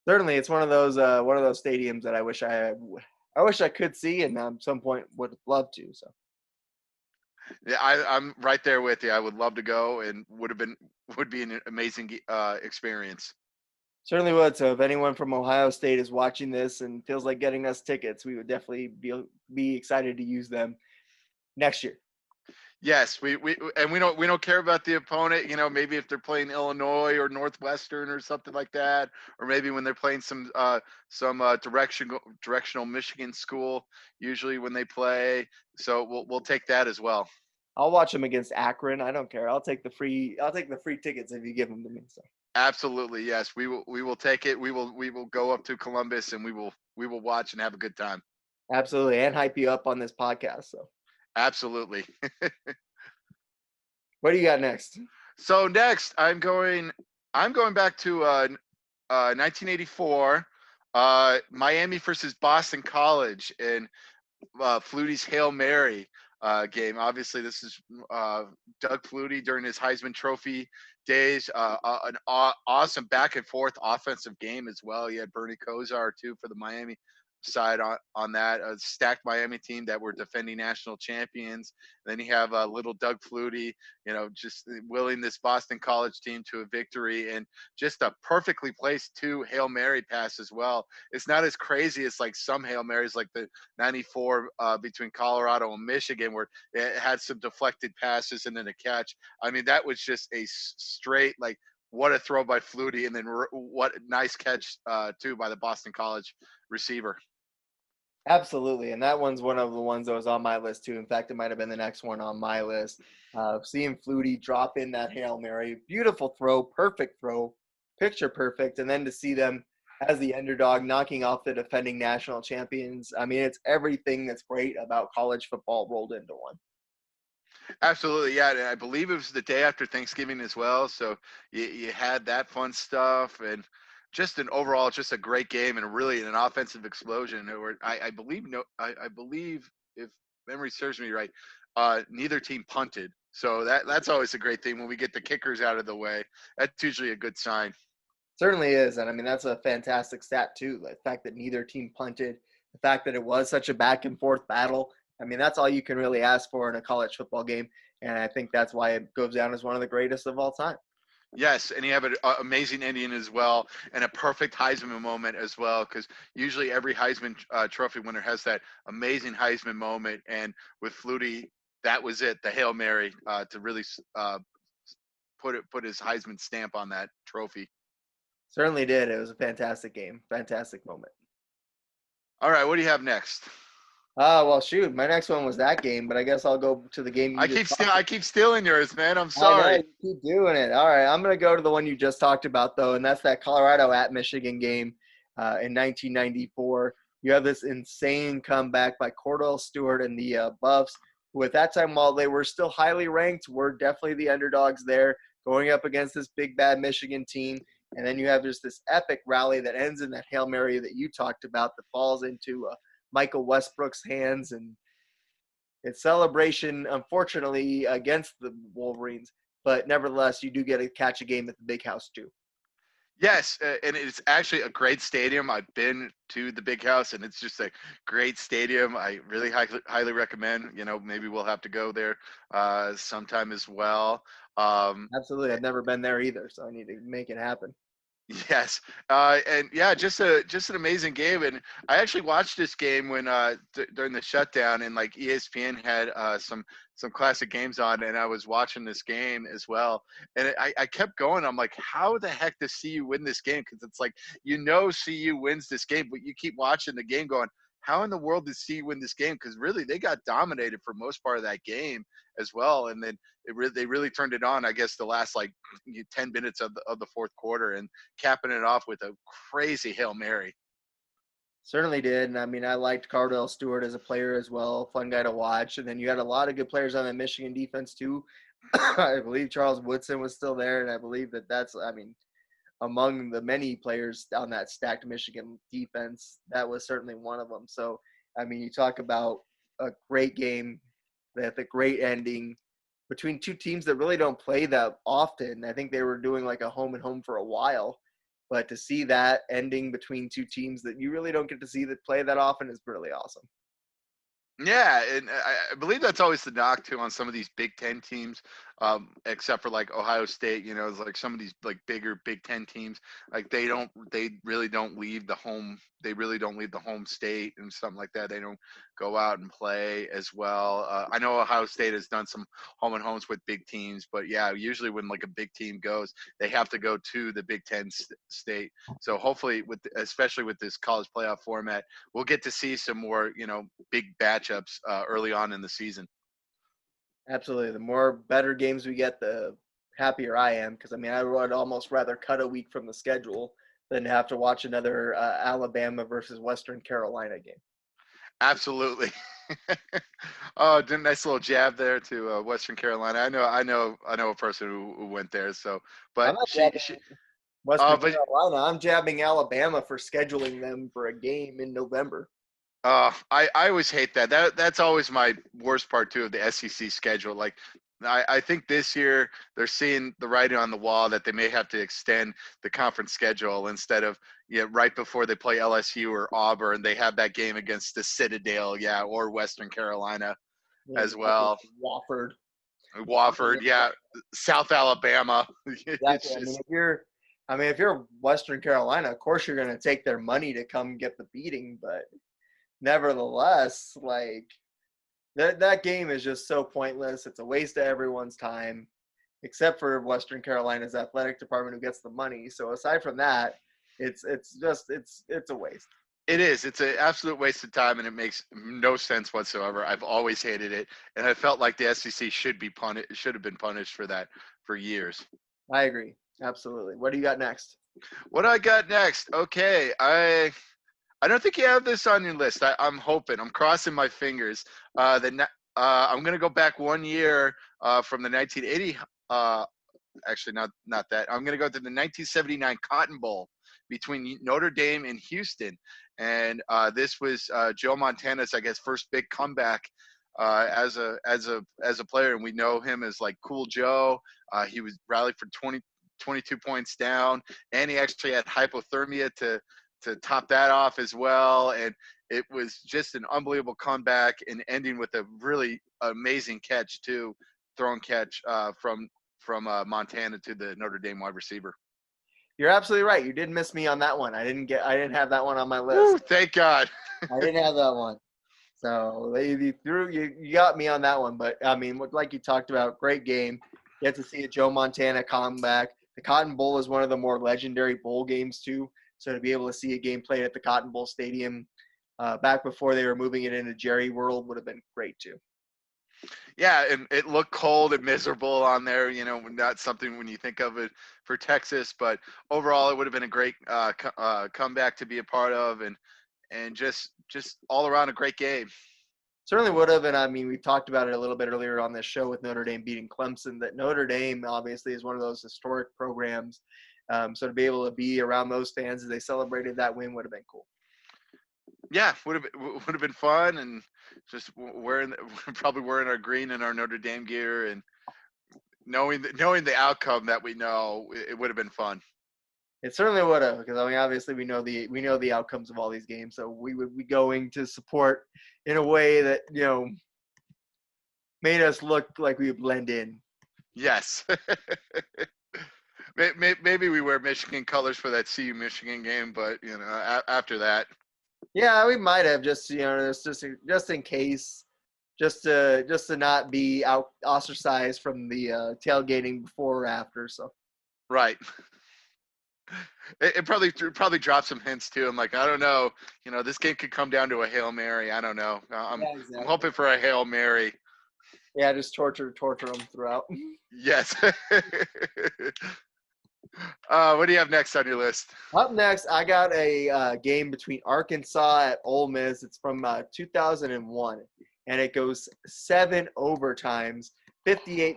Certainly, it's one of those stadiums that I wish I could see, and at some point would love to. So yeah, I'm right there with you. I would love to go, and would be an amazing experience. certainly would. So if anyone from Ohio State is watching this and feels like getting us tickets, we would definitely be excited to use them next year. Yes, we don't care about the opponent. Maybe if they're playing Illinois or Northwestern or something like that, or maybe when they're playing some directional Michigan school. Usually when they play, so we'll take that as well. I'll watch them against Akron. I don't care. I'll take the free tickets if you give them to me. So Absolutely, yes, we will take it. We will go up to Columbus and we will watch and have a good time. absolutely, and hype you up on this podcast. So Absolutely. what do you got next? So next, I'm going back to 1984, Miami versus Boston College in Flutie's Hail Mary game. Obviously, this is Doug Flutie during his Heisman Trophy days. An awesome back and forth offensive game as well. You had Bernie Kosar too for the Miami side on that stacked Miami team that were defending national champions. And then you have little Doug Flutie, just willing this Boston College team to a victory, and just a perfectly placed 2 Hail Mary pass as well. It's not as crazy as like some Hail Marys like the 94 between Colorado and Michigan where it had some deflected passes and then a catch. I mean, that was just a straight like what a throw by Flutie, and then what nice catch too by the Boston College receiver. Absolutely, and that one's one of the ones that was on my list too. In fact, it might have been the next one on my list. Seeing Flutie drop in that Hail Mary, beautiful throw, perfect throw, picture perfect, and then to see them as the underdog knocking off the defending national champions. I mean, it's everything that's great about college football rolled into one. Absolutely, yeah. And I believe it was the day after Thanksgiving as well. So you had that fun stuff, and just an overall, just a great game, and really an offensive explosion. Where I believe if memory serves me right, neither team punted. So that's always a great thing when we get the kickers out of the way. That's usually a good sign. Certainly is. And I mean, that's a fantastic stat, too. The fact that neither team punted, the fact that it was such a back and forth battle. I mean, that's all you can really ask for in a college football game. And I think that's why it goes down as one of the greatest of all time. Yes, and you have an amazing Indian as well, and a perfect Heisman moment as well, because usually every Heisman Trophy winner has that amazing Heisman moment, and with Flutie, that was it, the Hail Mary to really put his Heisman stamp on that trophy. Certainly did. It was a fantastic game, fantastic moment. All right, what do you have next? Well, shoot, my next one was that game, but I guess I'll go to the game you just talked I keep stealing yours, man. I'm I know, sorry. you keep doing it. All right, I'm going to go to the one you just talked about, though, and that's that Colorado at Michigan game in 1994. You have this insane comeback by Cordell Stewart and the Buffs, who at that time, while they were still highly ranked, were definitely the underdogs there, going up against this big, bad Michigan team. And then you have just this epic rally that ends in that Hail Mary that you talked about that falls into Michael Westbrook's hands, and it's celebration, unfortunately, against the Wolverines, but nevertheless, you do get to catch a game at the Big House too. Yes, and it's actually a great stadium. I've been to the Big House, and it's just a great stadium. I really highly recommend. Maybe we'll have to go there sometime as well. Absolutely, I've never been there either, so I need to make it happen. Yes, and yeah, just an amazing game. And I actually watched this game when during the shutdown, and like ESPN had some classic games on, and I was watching this game as well. And I kept going. I'm like, how the heck does CU win this game? Because it's like CU wins this game, but you keep watching the game, going, how in the world did CU win this game? Because really, they got dominated for most part of that game as well, and then they really turned it on. I guess the last 10 minutes of the fourth quarter, and capping it off with a crazy Hail Mary. Certainly did. And I mean, I liked Cardell Stewart as a player as well. Fun guy to watch. And then you had a lot of good players on the Michigan defense too. I believe Charles Woodson was still there. And I believe that's, I mean, among the many players on that stacked Michigan defense, that was certainly one of them. So, I mean, you talk about a great game, the great ending between two teams that really don't play that often. I think they were doing like a home and home for a while. But to see that ending between two teams that you really don't get to see that play that often is really awesome. Yeah, and I believe that's always the knock too on some of these Big Ten teams, except for like Ohio State. It's like some of these like bigger Big Ten teams, like they really don't leave the home. They really don't leave the home state and something like that. They don't go out and play as well. I know Ohio State has done some home and homes with big teams, but yeah, usually when like a big team goes, they have to go to the Big Ten state. So hopefully, especially with this college playoff format, we'll get to see some more, big matchups early on in the season. Absolutely. The more better games we get, the happier I am. Because, I mean, I would almost rather cut a week from the schedule than have to watch another Alabama versus Western Carolina game. Absolutely. Oh, nice little jab there to Western Carolina. I know a person who went there. So, I'm but not she, jabbing she Western but Carolina. I'm jabbing Alabama for scheduling them for a game in November. I always hate that. That's always my worst part too of the SEC schedule. Like, I think this year they're seeing the writing on the wall that they may have to extend the conference schedule instead of right before they play LSU or Auburn, they have that game against the Citadel, or Western Carolina as well. Wofford, yeah, South Alabama. Exactly. I mean, if you're Western Carolina, of course you're going to take their money to come get the beating, but nevertheless, like that game is just so pointless. It's a waste of everyone's time, except for Western Carolina's athletic department who gets the money. So aside from that, it's a waste. It is. It's an absolute waste of time, and it makes no sense whatsoever. I've always hated it, and I felt like the SEC should have been punished for that for years. I agree. Absolutely. What do you got next? What do I got next? Okay, I don't think you have this on your list. I'm hoping. I'm crossing my fingers. I'm going to go back 1 year from the 1980. Actually, not that. I'm going to go to the 1979 Cotton Bowl between Notre Dame and Houston, and this was Joe Montana's, I guess, first big comeback as a player, and we know him as like Cool Joe. He was rallied for 22 points down, and he actually had hypothermia to top that off as well. And it was just an unbelievable comeback, and ending with a really amazing catch too, thrown catch from Montana to the Notre Dame wide receiver. You're absolutely right. You did miss me on that one. I didn't have that one on my list. Woo, thank God. I didn't have that one. So you got me on that one. But I mean, like you talked about, great game. You get to see a Joe Montana comeback. The Cotton Bowl is one of the more legendary bowl games too. So to be able to see a game played at the Cotton Bowl Stadium back before they were moving it into Jerry World would have been great too. Yeah, and it looked cold and miserable on there. Not something when you think of it for Texas, but overall, it would have been a great comeback to be a part of, and just all around a great game. Certainly would have, and I mean, we talked about it a little bit earlier on this show with Notre Dame beating Clemson, that Notre Dame obviously is one of those historic programs. So to be able to be around those fans as they celebrated that win would have been cool. Yeah, would have been fun, and just probably wearing our green and our Notre Dame gear, and knowing the outcome that we know, it would have been fun. It certainly would have, because I mean, obviously we know the outcomes of all these games, so we would be going to support in a way that made us look like we would blend in. Yes. Maybe we wear Michigan colors for that CU Michigan game, but after that. Yeah, we might have just in case, just to not be ostracized from the tailgating before or after. So. Right. It probably dropped some hints too. I'm like, I don't know. This game could come down to a Hail Mary. I don't know. I'm hoping for a Hail Mary. Yeah, just torture them throughout. Yes. What do you have next on your list? Up next, I got a game between Arkansas at Ole Miss. It's from 2001, and it goes 7 overtimes, 58-56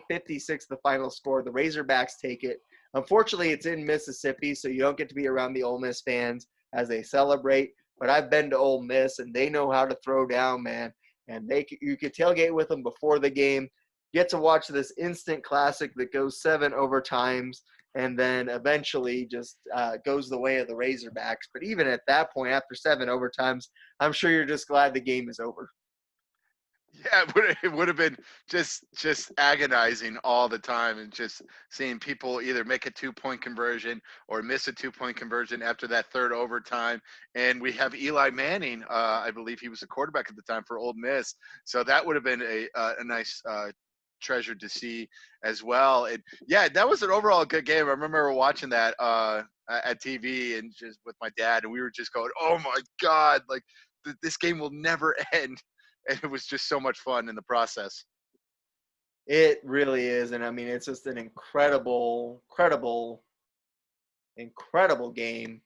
the final score. The Razorbacks take it. Unfortunately, it's in Mississippi, so you don't get to be around the Ole Miss fans as they celebrate. But I've been to Ole Miss, and they know how to throw down, man. And you could tailgate with them before the game, get to watch this instant classic that goes 7 overtimes, and then eventually just goes the way of the Razorbacks. But even at that point, after 7 overtimes, I'm sure you're just glad the game is over. Yeah, it would have been just agonizing all the time, and just seeing people either make a 2-point conversion or miss a 2-point conversion after that third overtime. And we have Eli Manning, I believe he was the quarterback at the time for Ole Miss, so that would have been a nice treasure to see as well. And yeah, that was an overall good game. I remember watching that at TV and just with my dad, and we were just going, "Oh my God! Like this game will never end." And it was just so much fun in the process. It really is. And I mean, it's just an incredible game.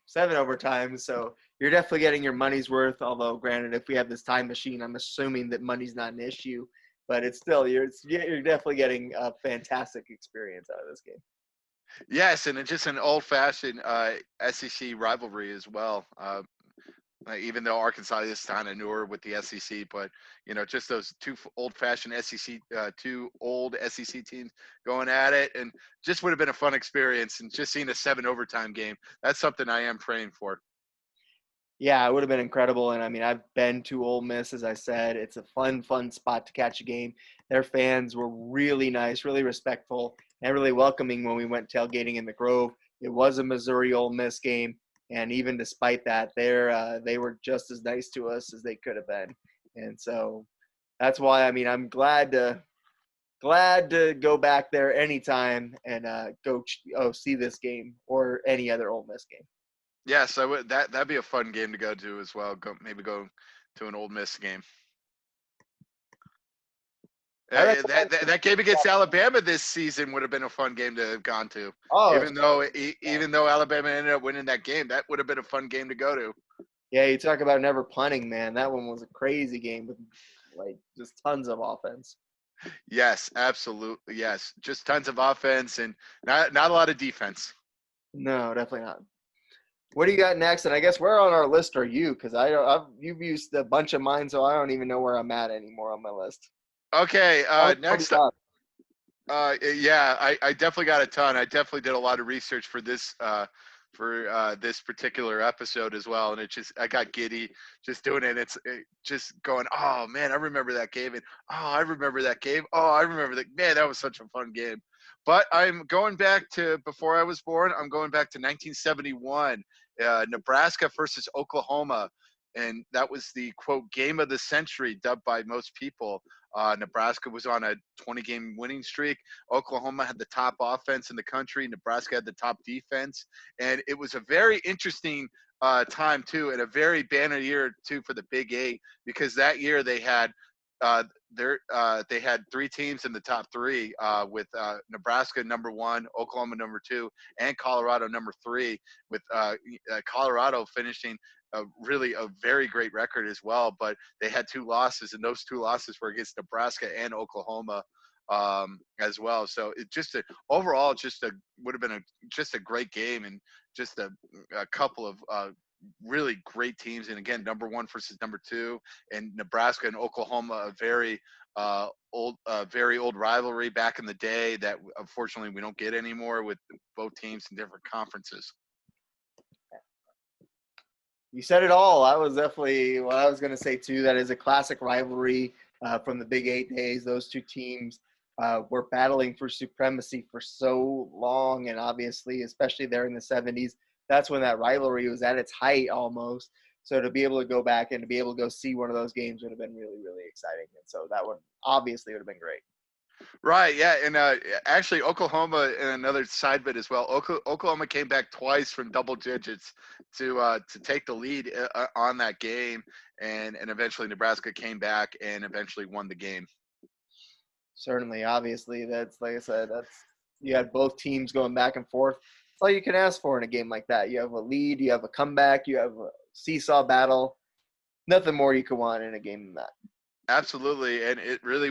7 overtimes. So you're definitely getting your money's worth. Although, granted, if we have this time machine, I'm assuming that money's not an issue. But it's still, you're definitely getting a fantastic experience out of this game. Yes, and it's just an old-fashioned SEC rivalry as well. Even though Arkansas is kind of newer with the SEC, but just those two old-fashioned two old SEC teams going at it, and just would have been a fun experience. And just seeing a 7 overtime game, that's something I am praying for. Yeah, it would have been incredible. And I mean, I've been to Ole Miss, as I said. It's a fun spot to catch a game. Their fans were really nice, really respectful, and really welcoming when we went tailgating in the Grove. It was a Missouri Ole Miss game. And even despite that, they were just as nice to us as they could have been. And so that's why, I mean, I'm glad to go back there anytime and go see this game or any other Ole Miss game. Yes, I would. That'd be a fun game to go to as well. Maybe go to an Ole Miss game. That game against Alabama this season would have been a fun game to have gone to. Oh, even though Alabama ended up winning that game, that would have been a fun game to go to. Yeah, you talk about never punting, man. That one was a crazy game with just tons of offense. Yes, absolutely. Yes, just tons of offense and not a lot of defense. No, definitely not. What do you got next? And I guess where on our list are you? Because you've used a bunch of mine, so I don't even know where I'm at anymore on my list. Okay, That was next. pretty tough. Yeah, I definitely got a ton. I definitely did a lot of research for this particular episode as well, and I got giddy just doing it. Just going, oh man, I remember that game, and oh, I remember that game. Oh, I remember that. Man, that was such a fun game. But I'm going back to before I was born. I'm going back to 1971, Nebraska versus Oklahoma, and that was the quote game of the century, dubbed by most people. Nebraska was on a 20-game winning streak. Oklahoma had the top offense in the country. Nebraska had the top defense, and it was a very interesting time too, and a very banner year too for the Big Eight, because that year they had they had three teams in the top three, with Nebraska number one, Oklahoma number two, and Colorado number three, with Colorado finishing really a very great record as well. But they had two losses, and those two losses were against Nebraska and Oklahoma as well. So it just overall would have been just a great game, and just a couple of really great teams. And again, number one versus number two, and Nebraska and Oklahoma, a very old rivalry back in the day that unfortunately we don't get anymore, with both teams in different conferences. You said it all. I was definitely what I was going to say too. That is a classic rivalry from the Big Eight days. Those two teams were battling for supremacy for so long, and obviously, especially there in the 70s, that's when that rivalry was at its height almost. So to be able to go back and to be able to go see one of those games would have been really, really exciting. And so that would obviously would have been great. Right, yeah, and actually Oklahoma, and another side bit as well. Oklahoma came back twice from double digits to take the lead on that game, and eventually Nebraska came back and eventually won the game. Certainly, obviously, that's like I said, that's you had both teams going back and forth. That's all you can ask for in a game like that. You have a lead, you have a comeback, you have a seesaw battle. Nothing more you could want in a game than that. Absolutely, and it really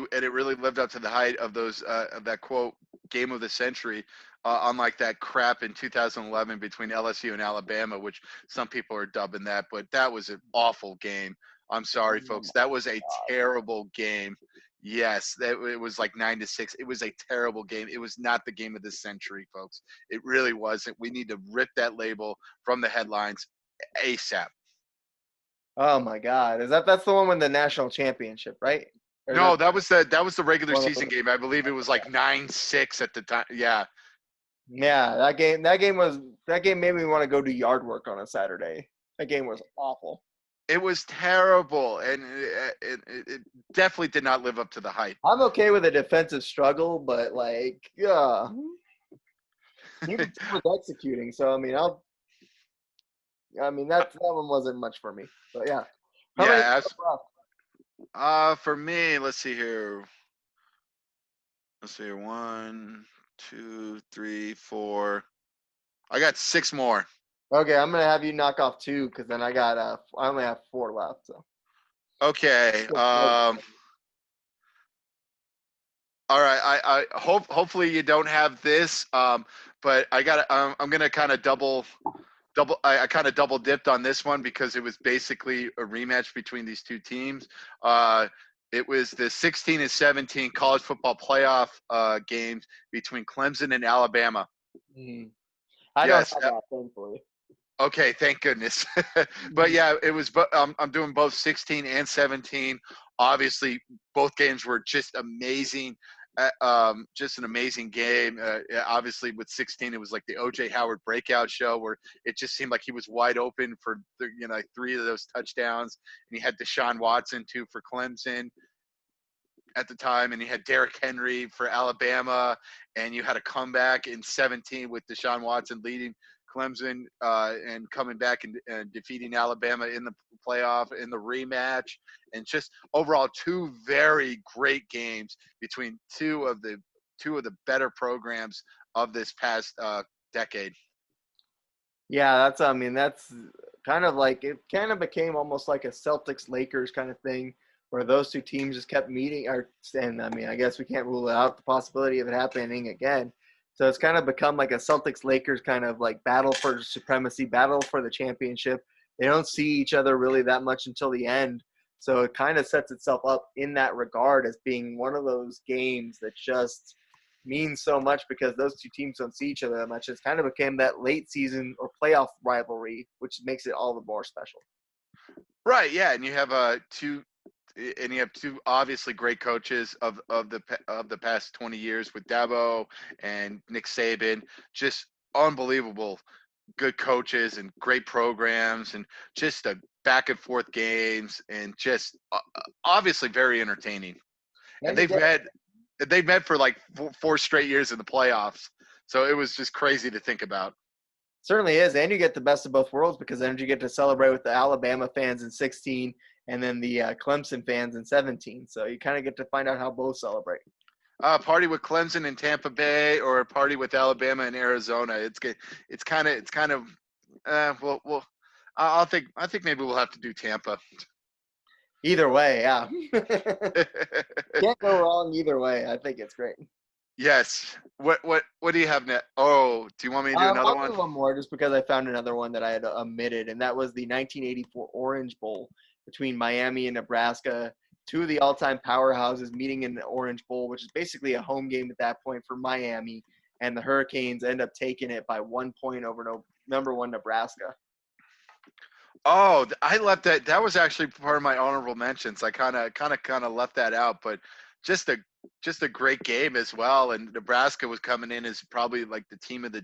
lived up to the height of those of that quote game of the century, unlike that crap in 2011 between LSU and Alabama, which some people are dubbing that, but that was an awful game. I'm sorry, folks, that was a terrible game. Yes, it was like 9-6. It was a terrible game. It was not the game of the century, folks. It really wasn't. We need to rip that label from the headlines ASAP. Oh my God, that's the one with the national championship, right? Or No, that- that was the regular season game. I believe it was like 9-6 at the time. Yeah. Yeah, that game made me want to go do yard work on a Saturday. That game was awful. It was terrible, and it definitely did not live up to the hype. I'm okay with a defensive struggle, but like, yeah, he was executing. So I mean, that one wasn't much for me. But yeah, how many Yeah, left? for me, let's see here. Let's see here. 1, 2, 3, 4. I got 6 more. Okay, I'm gonna have you knock off 2 because then I only have 4 left. So Okay. All right. I hopefully you don't have this. But I'm gonna kind of I kind of double dipped on this one because it was basically a rematch between these two teams. It was the 16 and 17 college football playoff games between Clemson and Alabama. I Yes. don't have that, thankfully. Okay, thank goodness. But yeah, it was. I'm doing both 16 and 17. Obviously, both games were just amazing. Just an amazing game. Obviously, with 16, it was like the O.J. Howard breakout show where it just seemed like he was wide open for 3 of those touchdowns, and he had Deshaun Watson too for Clemson at the time, and you had Derrick Henry for Alabama, and you had a comeback in 17 with Deshaun Watson leading Clemson and coming back and defeating Alabama in the playoff in the rematch, and just overall 2 very great games between two of the better programs of this past decade. Yeah, that's kind of like it kind of became almost like a Celtics Lakers kind of thing where those two teams just kept meeting and I guess we can't rule out the possibility of it happening again. So it's kind of become like a Celtics Lakers kind of like battle for supremacy, battle for the championship. They don't see each other really that much until the end. So it kind of sets itself up in that regard as being one of those games that just means so much because those two teams don't see each other that much. It's kind of became that late season or playoff rivalry, which makes it all the more special. Right. Yeah. And you have two obviously great coaches of the past 20 years with Dabo and Nick Saban, just unbelievable good coaches and great programs and just a back and forth games and just obviously very entertaining. And they've met for like four straight years in the playoffs. So it was just crazy to think about. Certainly is. And you get the best of both worlds because then you get to celebrate with the Alabama fans in 16 and then the Clemson fans in 17. So you kind of get to find out how both celebrate. Party with Clemson in Tampa Bay or a party with Alabama in Arizona. It's kind of well, I think maybe we'll have to do Tampa. Either way, yeah. Can't go wrong either way. I think it's great. Yes. What do you have next? Oh, do you want me to do another one? I'll do one more just because I found another one that I had omitted, and that was the 1984 Orange Bowl between Miami and Nebraska. Two of the all-time powerhouses meeting in the Orange Bowl, which is basically a home game at that point for Miami, and the Hurricanes end up taking it by 1 point over number one Nebraska. Oh, I left that. That was actually part of my honorable mentions. I kind of left that out, but just a great game as well. And Nebraska was coming in as probably like the team of the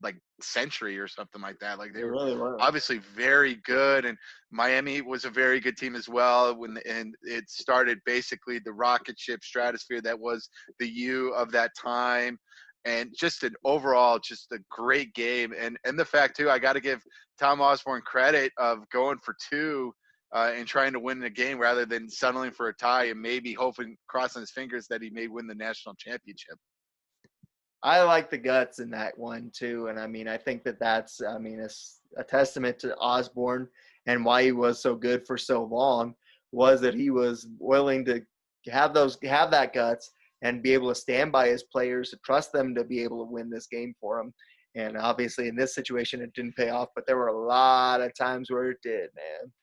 like century or something like that. Like they really were obviously very good, and Miami was a very good team as well. And it started basically the rocket ship stratosphere that was the U of that time. And just an overall, just a great game. And the fact, too, I got to give Tom Osborne credit of going for two and trying to win the game rather than settling for a tie and maybe hoping, crossing his fingers, that he may win the national championship. I like the guts in that one, too. And, I think that's a testament to Osborne and why he was so good for so long was that he was willing to have that guts and be able to stand by his players, to trust them to be able to win this game for him. And obviously in this situation, it didn't pay off, but there were a lot of times where it did, man.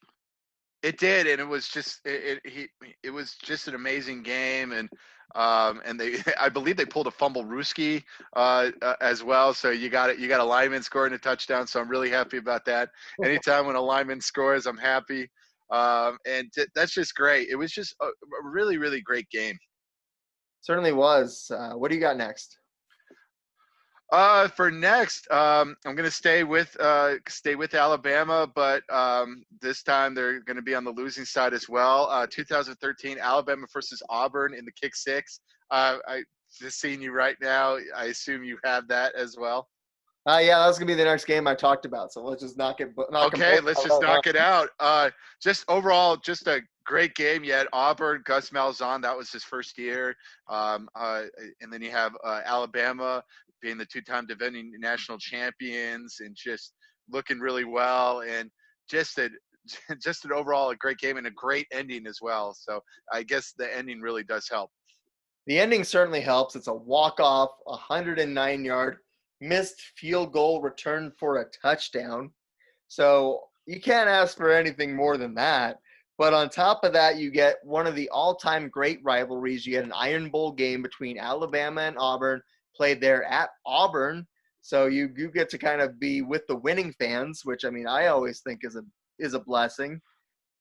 It did, and it was just it was just an amazing game, and they I believe they pulled a fumble Ruski as well. So you got a lineman scoring a touchdown. So I'm really happy about that. Anytime when a lineman scores, I'm happy, and that's just great. It was just a really, really great game. Certainly was. What do you got next? For next, I'm going to stay with Alabama, but this time they're going to be on the losing side as well. 2013 Alabama versus Auburn in the kick six. I just seeing you right now. I assume you have that as well. Yeah, that's going to be the next game I talked about. So let's just knock it out. Just overall, just a great game. You had Auburn, Gus Malzahn. That was his first year. And then you have Alabama being the two-time defending national champions and just looking really well. And just an overall a great game and a great ending as well. So I guess the ending really does help. The ending certainly helps. It's a walk-off, 109-yard missed field goal return for a touchdown. So you can't ask for anything more than that. But on top of that, you get one of the all-time great rivalries. You get an Iron Bowl game between Alabama and Auburn, played there at Auburn. So you get to kind of be with the winning fans, which, I always think is a blessing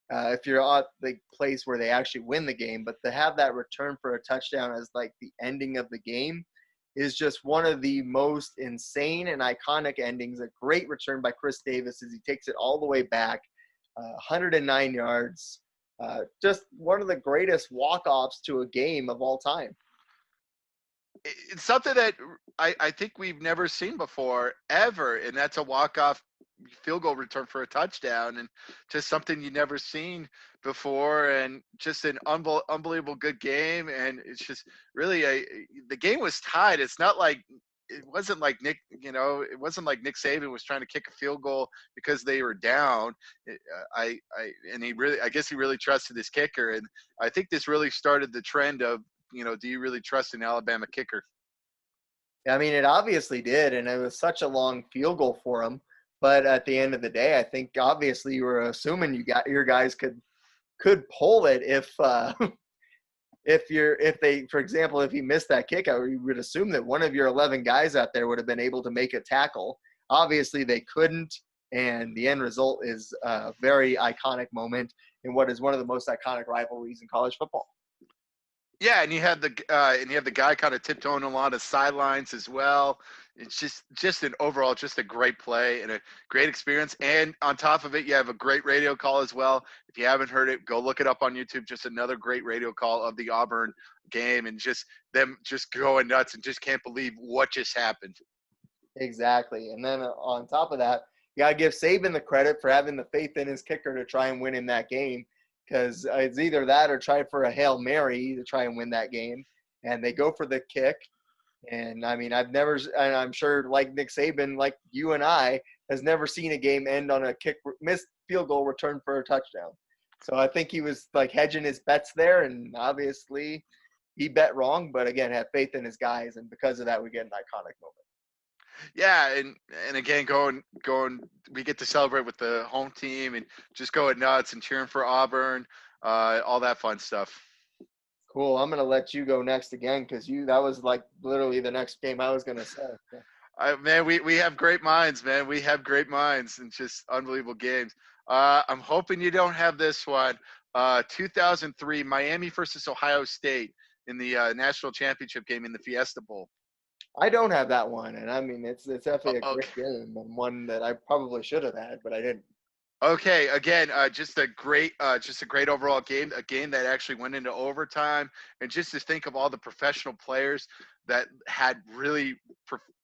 if you're at the place where they actually win the game. But to have that return for a touchdown as like the ending of the game is just one of the most insane and iconic endings. A great return by Chris Davis as he takes it all the way back, 109 yards. Just one of the greatest walk-offs to a game of all time. It's something that I think we've never seen before, ever, and that's a walk-off field goal return for a touchdown, and just something you never seen before, and just an unbelievable good game. And it's just really the game was tied. It wasn't like Nick Saban was trying to kick a field goal because they were down. I guess he really trusted his kicker, and I think this really started the trend of, do you really trust an Alabama kicker? It obviously did, and it was such a long field goal for him. But at the end of the day, I think obviously you were assuming your guys could could pull it for example, if he missed that kick, I would assume that one of your 11 guys out there would have been able to make a tackle. Obviously, they couldn't, and the end result is a very iconic moment in what is one of the most iconic rivalries in college football. Yeah, and you have the guy kind of tiptoeing along the sidelines as well. It's just an overall just a great play and a great experience. And on top of it, you have a great radio call as well. If you haven't heard it, go look it up on YouTube. Just another great radio call of the Auburn game, and just them just going nuts and just can't believe what just happened. Exactly. And then on top of that, you got to give Saban the credit for having the faith in his kicker to try and win in that game, because it's either that or try for a Hail Mary to try and win that game. And they go for the kick. And, I mean, and I'm sure like Nick Saban, like you and I, has never seen a game end on a missed field goal return for a touchdown. So I think he was like hedging his bets there, and obviously he bet wrong, but again, had faith in his guys. And because of that, we get an iconic moment. Yeah, and again, going, we get to celebrate with the home team and just going nuts and cheering for Auburn, all that fun stuff. Cool. I'm gonna let you go next again, because that was like literally the next game I was gonna say. Man, we have great minds, man. We have great minds and just unbelievable games. I'm hoping you don't have this one. 2003, Miami versus Ohio State in the national championship game in the Fiesta Bowl. I don't have that one, and I mean it's definitely a great game, and one that I probably should have had, but I didn't. Okay, again, just a great overall game, a game that actually went into overtime, and just to think of all the professional players that had really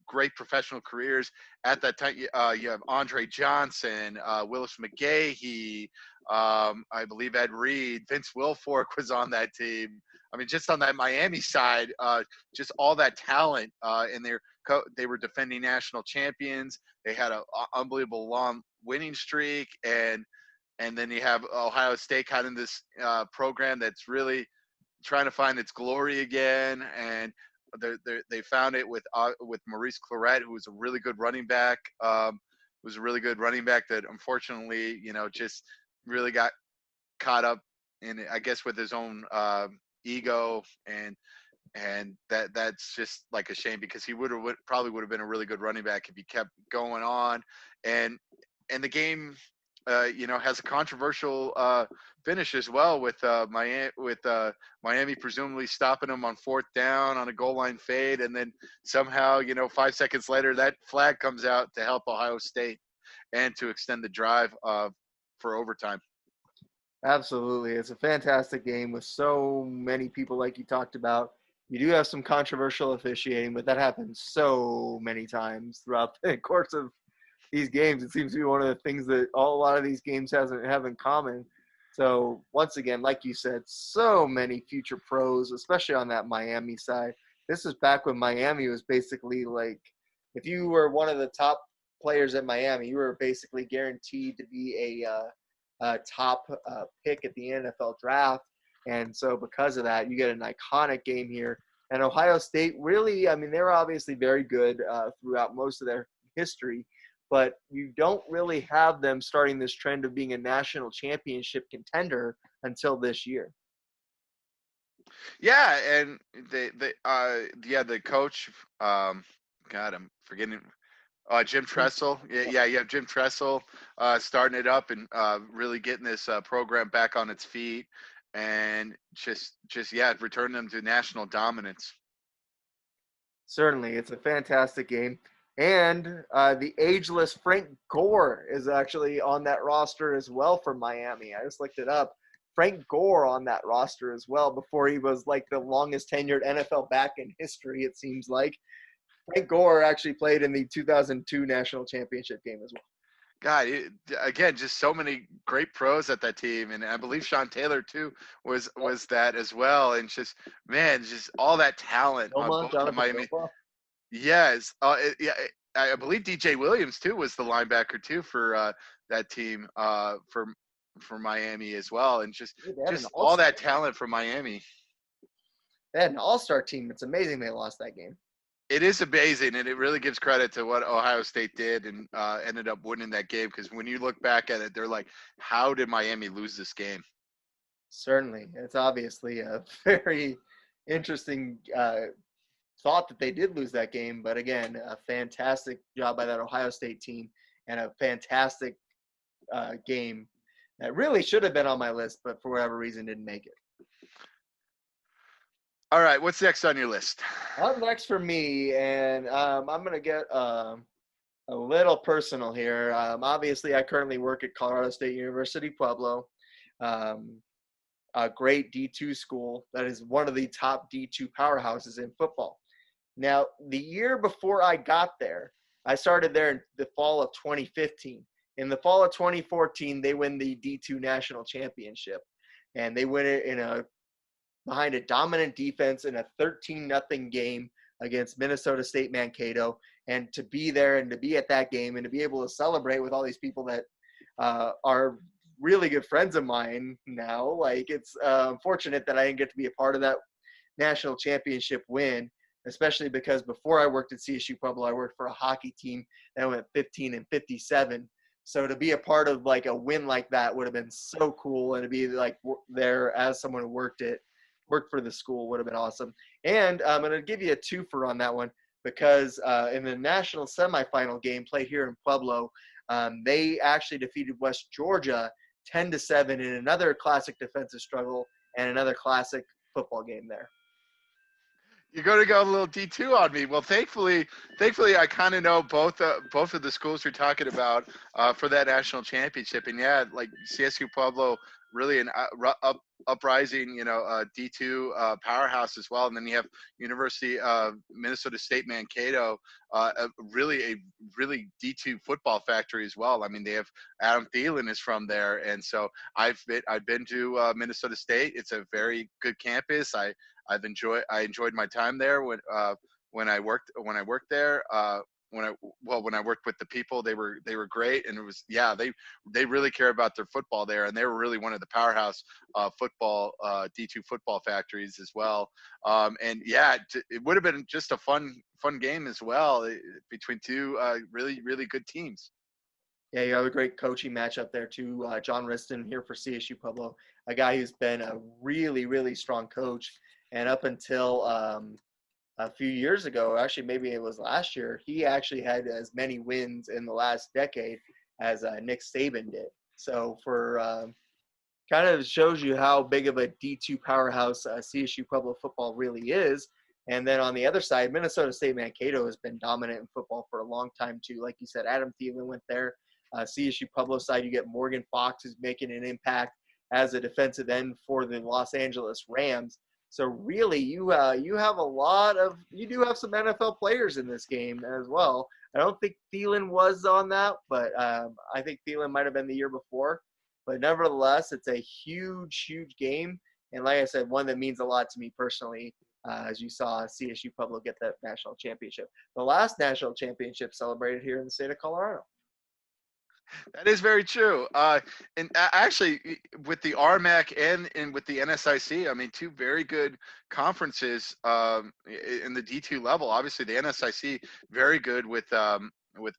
great professional careers at that time. You have Andre Johnson, Willis McGahee, I believe Ed Reed, Vince Wilfork was on that team. I mean, just on that Miami side, just all that talent, and they were defending national champions. They had an unbelievable long winning streak, and then you have Ohio State kind of this program that's really trying to find its glory again, and they found it with Maurice Clarett, who was a really good running back. That unfortunately, just really got caught up in, I guess, with his own ego, and that's just like a shame, because he probably would have been a really good running back if he kept going on. And the game has a controversial finish as well, with Miami presumably stopping him on fourth down on a goal line fade, and then somehow 5 seconds later that flag comes out to help Ohio State and to extend the drive for overtime. Absolutely. It's a fantastic game with so many people, like you talked about. You do have some controversial officiating, but that happens so many times throughout the course of these games. It seems to be one of the things that a lot of these games have in common. So once again, like you said, so many future pros, especially on that Miami side. This is back when Miami was basically like, if you were one of the top players at Miami, you were basically guaranteed to be a top pick at the NFL draft. And so because of that, you get an iconic game here. And Ohio State really, I mean, they're obviously very good throughout most of their history, but you don't really have them starting this trend of being a national championship contender until this year. Yeah, and the coach, God, I'm forgetting. Jim Tressel. Yeah, you have Jim Tressel starting it up and really getting this program back on its feet, and just returning them to national dominance. Certainly. It's a fantastic game. And the ageless Frank Gore is actually on that roster as well for Miami. I just looked it up. Frank Gore on that roster as well before he was like the longest tenured NFL back in history, it seems like. Frank Gore actually played in the 2002 national championship game as well. God, again, just so many great pros at that team, and I believe Sean Taylor too was that as well. And just all that talent on both of Miami. Yes, I believe DJ Williams too was the linebacker too for that team for Miami as well, and just all that talent from Miami. They had an all-star team. It's amazing they lost that game. It is amazing, and it really gives credit to what Ohio State did and ended up winning that game, because when you look back at it, they're like, how did Miami lose this game? Certainly. It's obviously a very interesting thought that they did lose that game. But again, a fantastic job by that Ohio State team and a fantastic game that really should have been on my list, but for whatever reason didn't make it. All right, what's next on your list? Up next for me, and I'm going to get a little personal here. Obviously, I currently work at Colorado State University, Pueblo, a great D2 school that is one of the top D2 powerhouses in football. Now, the year before I got there, I started there in the fall of 2015. In the fall of 2014, they win the D2 national championship, and they win it behind a dominant defense in a 13-0 game against Minnesota State Mankato. And to be there and to be at that game and to be able to celebrate with all these people that are really good friends of mine now, like it's unfortunate that I didn't get to be a part of that national championship win, especially because before I worked at CSU Pueblo, I worked for a hockey team that went 15-57. So to be a part of like a win like that would have been so cool, and to be like there as someone who worked for the school would have been awesome. And I'm going to give you a twofer on that one because in the national semifinal game played here in Pueblo, they actually defeated West Georgia 10-7 in another classic defensive struggle and another classic football game there. You're going to go a little D2 on me. Well, thankfully, I kind of know both of the schools you're talking about for that national championship. And yeah, like CSU Pueblo, really an uprising, D2 powerhouse as well. And then you have University of Minnesota State Mankato, a really D2 football factory as well. I mean, they have Adam Thielen is from there, and so I've been to Minnesota State. It's a very good campus. I enjoyed my time there when I worked there. When I worked with the people, they were great, and it was they really care about their football there, and they were really one of the powerhouse football D2 football factories as well. And yeah, it would have been just a fun game as well between two really good teams. Yeah, you have a great coaching matchup there too. John Riston here for CSU Pueblo, a guy who's been a really strong coach. And up until a few years ago, actually maybe it was last year, he actually had as many wins in the last decade as Nick Saban did. So for kind of shows you how big of a D2 powerhouse CSU Pueblo football really is. And then on the other side, Minnesota State Mankato has been dominant in football for a long time too. Like you said, Adam Thielen went there. CSU Pueblo side, you get Morgan Fox, who's making an impact as a defensive end for the Los Angeles Rams. So really, you do have some NFL players in this game as well. I don't think Thielen was on that, but I think Thielen might have been the year before. But nevertheless, it's a huge game. And like I said, one that means a lot to me personally, as you saw CSU Pueblo get that national championship. The last national championship celebrated here in the state of Colorado. That is very true. And actually, with the RMAC and with the NSIC, I mean, two very good conferences in the D2 level. Obviously, the NSIC very good with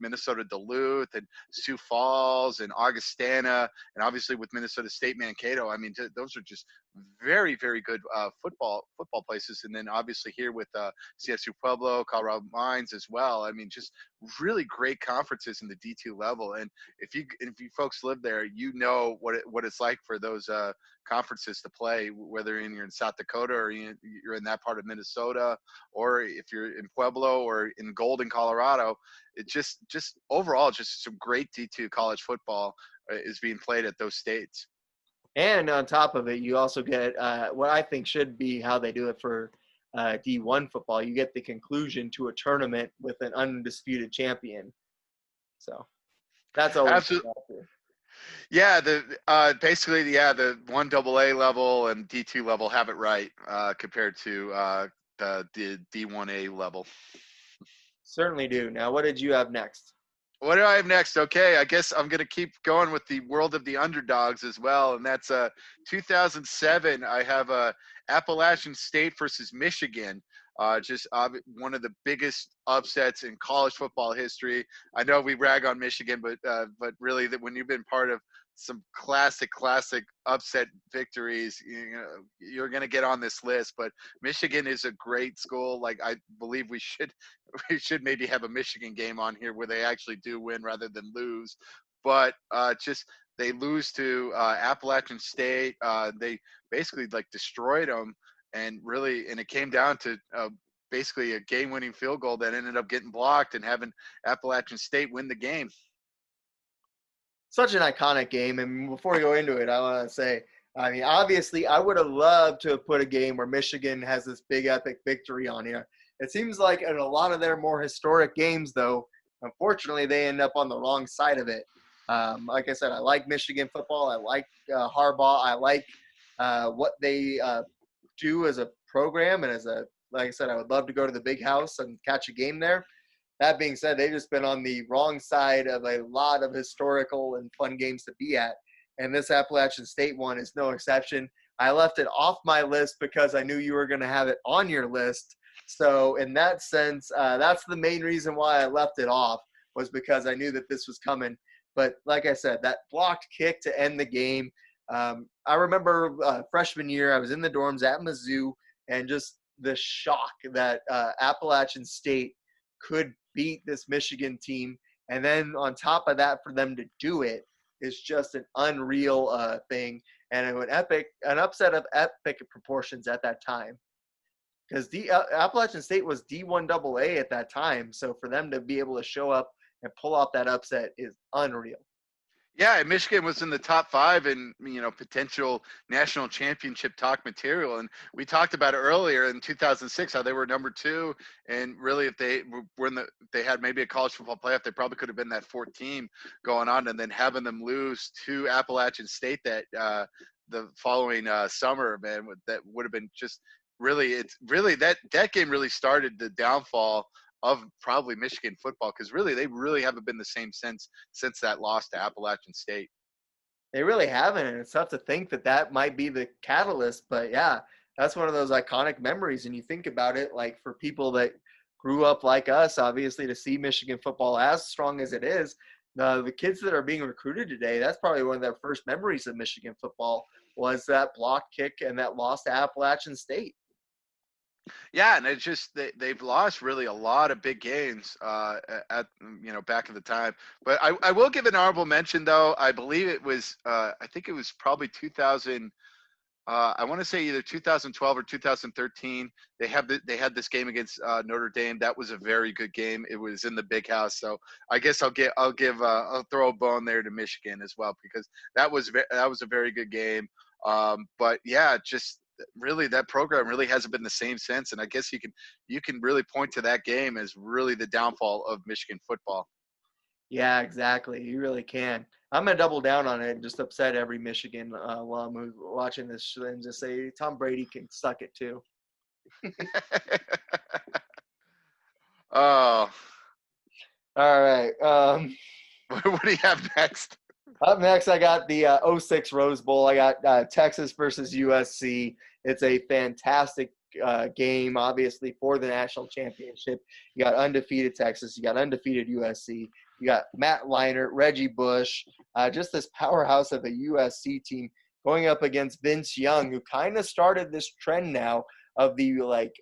Minnesota Duluth and Sioux Falls and Augustana, and obviously with Minnesota State Mankato. I mean, those are just very good football places. And then obviously here with CSU Pueblo, Colorado Mines as well. I mean, just really great conferences in the D2 level. And if you folks live there, you know what it's like for those conferences to play, whether you're in South Dakota or you're in that part of Minnesota, or if you're in Pueblo or in Golden, Colorado. It just overall just some great D2 college football is being played at those states. And on top of it, you also get what I think should be how they do it for D1 football. You get the conclusion to a tournament with an undisputed champion. So that's always absolutely. Yeah, the 1AA level and D2 level have it right compared to the D1A level. Certainly do. Now, what did you have next? What do I have next? Okay, I guess I'm going to keep going with the world of the underdogs as well, and that's 2007. I have Appalachian State versus Michigan. Just one of the biggest upsets in college football history. I know we rag on Michigan, but really, that when you've been part of some classic upset victories. You're going to get on this list, but Michigan is a great school. Like, I believe we should maybe have a Michigan game on here where they actually do win rather than lose. But just they lose to Appalachian State. They basically like destroyed them, and it came down to basically a game-winning field goal that ended up getting blocked and having Appalachian State win the game. Such an iconic game. And before we go into it, I want to say, I mean, obviously, I would have loved to have put a game where Michigan has this big epic victory on here. It seems like in a lot of their more historic games, though, unfortunately, they end up on the wrong side of it. Like I said, I like Michigan football. I like Harbaugh. I like what they do as a program and like I said, I would love to go to the Big House and catch a game there. That being said, they've just been on the wrong side of a lot of historical and fun games to be at. And this Appalachian State one is no exception. I left it off my list because I knew you were going to have it on your list. So in that sense, that's the main reason why I left it off, was because I knew that this was coming. But like I said, that blocked kick to end the game. I remember freshman year, I was in the dorms at Mizzou, and just the shock that Appalachian State could beat this Michigan team. And then on top of that, for them to do it is just an unreal thing, and an upset of epic proportions at that time. Because Appalachian State was D1AA at that time, so for them to be able to show up and pull off that upset is unreal. Yeah, and Michigan was in the top 5 in potential national championship talk material, and we talked about it earlier in 2006 how they were number 2, and really if they were they had maybe a college football playoff, they probably could have been that 4th team going on, and then having them lose to Appalachian State that the following summer, man, that would have been just really that game really started the downfall of probably Michigan football, because they really haven't been the same since that loss to Appalachian State. They really haven't, and it's tough to think that might be the catalyst. But yeah, that's one of those iconic memories. And you think about it, like for people that grew up like us, obviously to see Michigan football as strong as it is, the kids that are being recruited today, that's probably one of their first memories of Michigan football was that block kick and that loss to Appalachian State. Yeah, and it's just they've lost really a lot of big games at back in the time. But I will give an honorable mention though. I believe it was I think it was probably 2000. I want to say either 2012 or 2013. They had this game against Notre Dame. That was a very good game. It was in the Big House, so I guess I'll throw a bone there to Michigan as well, because that was a very good game. But yeah, just really that program really hasn't been the same since, and I guess you can really point to that game as really the downfall of Michigan football. Yeah, exactly. You really can. I'm gonna double down on it and just upset every Michigan alum who's watching this and just say Tom Brady can suck it too. Oh, all right. What do you have next? Up next, I got the 06 Rose Bowl. I got Texas versus USC. It's a fantastic game, obviously, for the national championship. You got undefeated Texas. You got undefeated USC. You got Matt Leinart, Reggie Bush, just this powerhouse of a USC team going up against Vince Young, who kind of started this trend now of the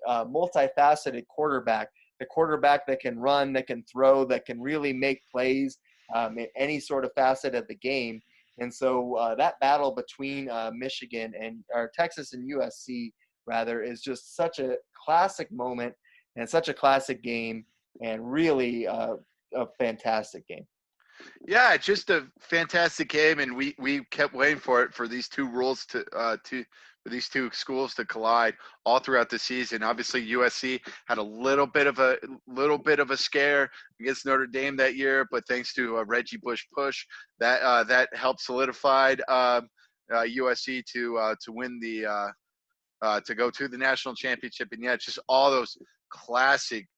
multifaceted quarterback, the quarterback that can run, that can throw, that can really make plays in any sort of facet of the game. And so that battle between Michigan or Texas and USC, rather, is just such a classic moment and such a classic game, and really a fantastic game. Yeah, just a fantastic game, and we kept waiting for these two rules for these two schools to collide all throughout the season. Obviously, USC had a little bit of a scare against Notre Dame that year, but thanks to Reggie Bush push, that helped solidified USC to win to go to the national championship. And yeah, just all those classic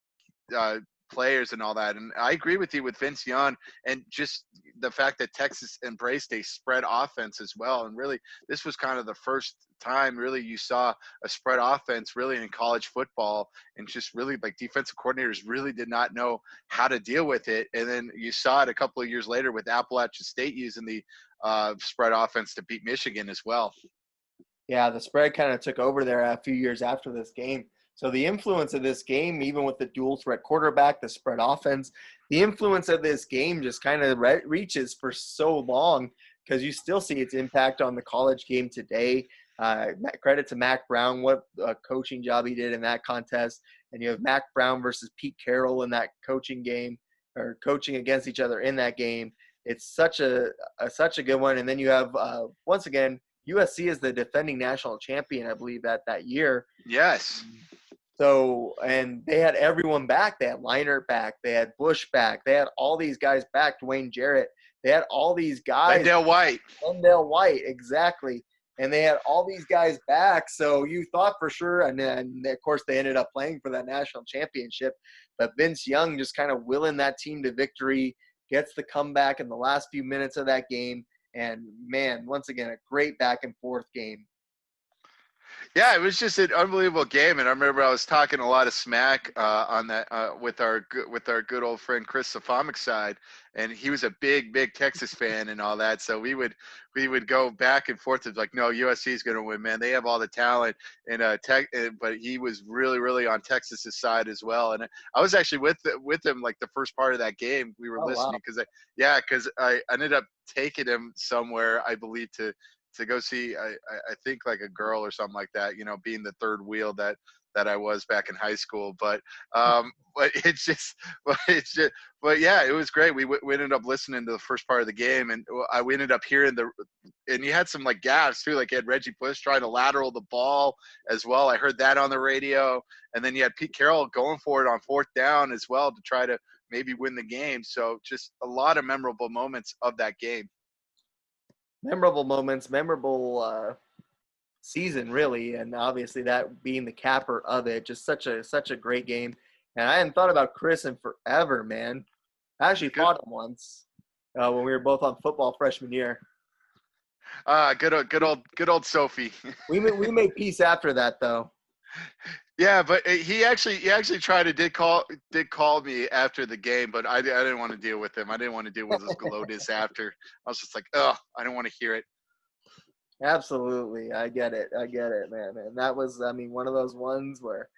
players and all that. And I agree with you with Vince Young and just the fact that Texas embraced a spread offense as well. And really, this was kind of the first time really you saw a spread offense really in college football, and just really like defensive coordinators really did not know how to deal with it. And then you saw it a couple of years later with Appalachian State using the spread offense to beat Michigan as well. Yeah, the spread kind of took over there a few years after this game. So the influence of this game, even with the dual threat quarterback, the spread offense, the influence of this game just kind of reaches for so long, because you still see its impact on the college game today. Credit to Mac Brown, what a coaching job he did in that contest. And you have Mac Brown versus Pete Carroll in that coaching game, or coaching against each other in that game. It's such a good one. And then you have, once again, USC is the defending national champion, I believe, that year. Yes. So, and they had everyone back. They had Leinart back. They had Bush back. They had all these guys back. Dwayne Jarrett. They had all these guys. Wendell White, exactly. And they had all these guys back. So you thought for sure, and then of course they ended up playing for that national championship. But Vince Young just kind of willing that team to victory, gets the comeback in the last few minutes of that game. And, man, once again, a great back-and-forth game. Yeah, it was just an unbelievable game, and I remember I was talking a lot of smack on that with our good old friend Chris Safamik's side, and he was a big Texas fan and all that. So we would go back and forth. It's like, no, USC is going to win, man. They have all the talent, and but he was really on Texas's side as well. And I was actually with him like the first part of that game. We were listening because I ended up taking him somewhere, I believe, to go see, I think like a girl or something like that, being the third wheel that I was back in high school. But yeah, it was great. We ended up listening to the first part of the game, and we ended up hearing and you had some like gaffes too, like you had Reggie Bush trying to lateral the ball as well. I heard that on the radio. And then you had Pete Carroll going for it on fourth down as well to try to maybe win the game. So just a lot of memorable moments of that game. Memorable moments, memorable season, really, and obviously that being the capper of it. Just such a great game. And I hadn't thought about Chris in forever, man. I actually fought him once when we were both on football freshman year. Good old Sophie. we made peace after that, though. Yeah, but he actually did call me after the game, but I didn't want to deal with him. I didn't want to deal with his gloatus after. I was just like, I don't want to hear it. Absolutely. I get it, man. And that was, one of those ones where,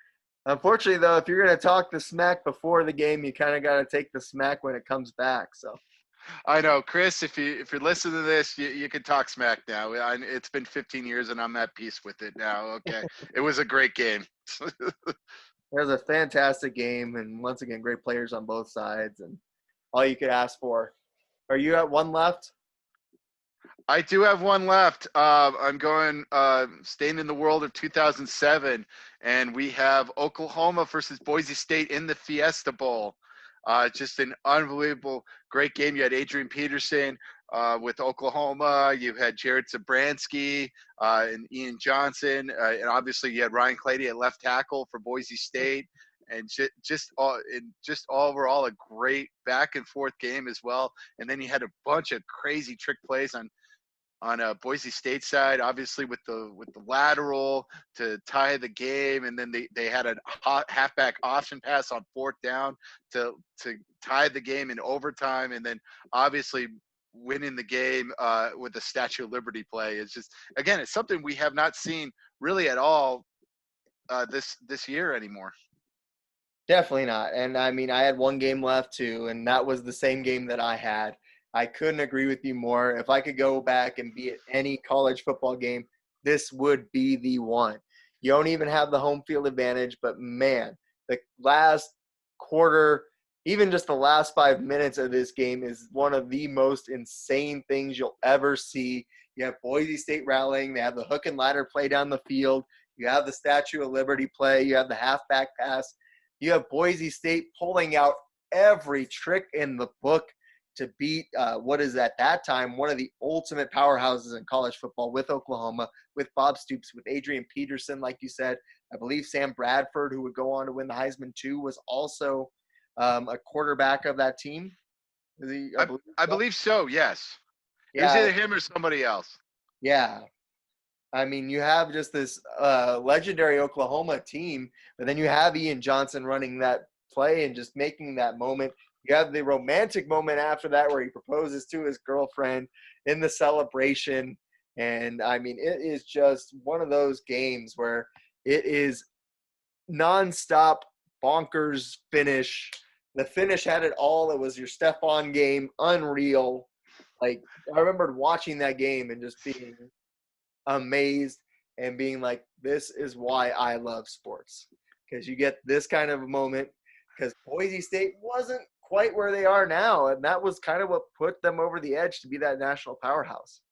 unfortunately, though, if you're going to talk the smack before the game, you kind of got to take the smack when it comes back. So. I know, Chris, if you're listening to this, you can talk smack now. It's been 15 years, and I'm at peace with it now. Okay. It was a great game. It was a fantastic game, and once again, great players on both sides, and all you could ask for. Are you at one left? I do have one left. I'm going staying in the world of 2007, and we have Oklahoma versus Boise State in the Fiesta Bowl. Just an unbelievable, great game. You had Adrian Peterson with Oklahoma. You had Jared Zabransky and Ian Johnson. And obviously you had Ryan Clady at left tackle for Boise State. And just overall a great back and forth game as well. And then you had a bunch of crazy trick plays on Boise State side, obviously with the lateral to tie the game, and then they had a halfback option pass on fourth down to tie the game in overtime, and then obviously winning the game with the Statue of Liberty play. It's just, again, it's something we have not seen really at all this year anymore. Definitely not. And I had one game left too, and that was the same game that I had. I couldn't agree with you more. If I could go back and be at any college football game, this would be the one. You don't even have the home field advantage, but man, the last quarter, even just the last 5 minutes of this game is one of the most insane things you'll ever see. You have Boise State rallying. They have the hook and ladder play down the field. You have the Statue of Liberty play. You have the halfback pass. You have Boise State pulling out every trick in the book to beat what is at that time one of the ultimate powerhouses in college football with Oklahoma, with Bob Stoops, with Adrian Peterson, like you said. I believe Sam Bradford, who would go on to win the Heisman too, was also a quarterback of that team. Is he? I believe so. Yes. It was Yeah, either him or somebody else. yeah. I mean, you have just this legendary Oklahoma team, but then you have Ian Johnson running that play and just making that moment. You have the romantic moment after that where he proposes to his girlfriend in the celebration. And I mean, it is just one of those games where it is nonstop bonkers finish. The finish had it all. It was your Stephon game, unreal. Like, I remember watching that game and just being amazed and being like, this is why I love sports, because you get this kind of a moment, because Boise State wasn't quite where they are now, and that was kind of what put them over the edge to be that national powerhouse.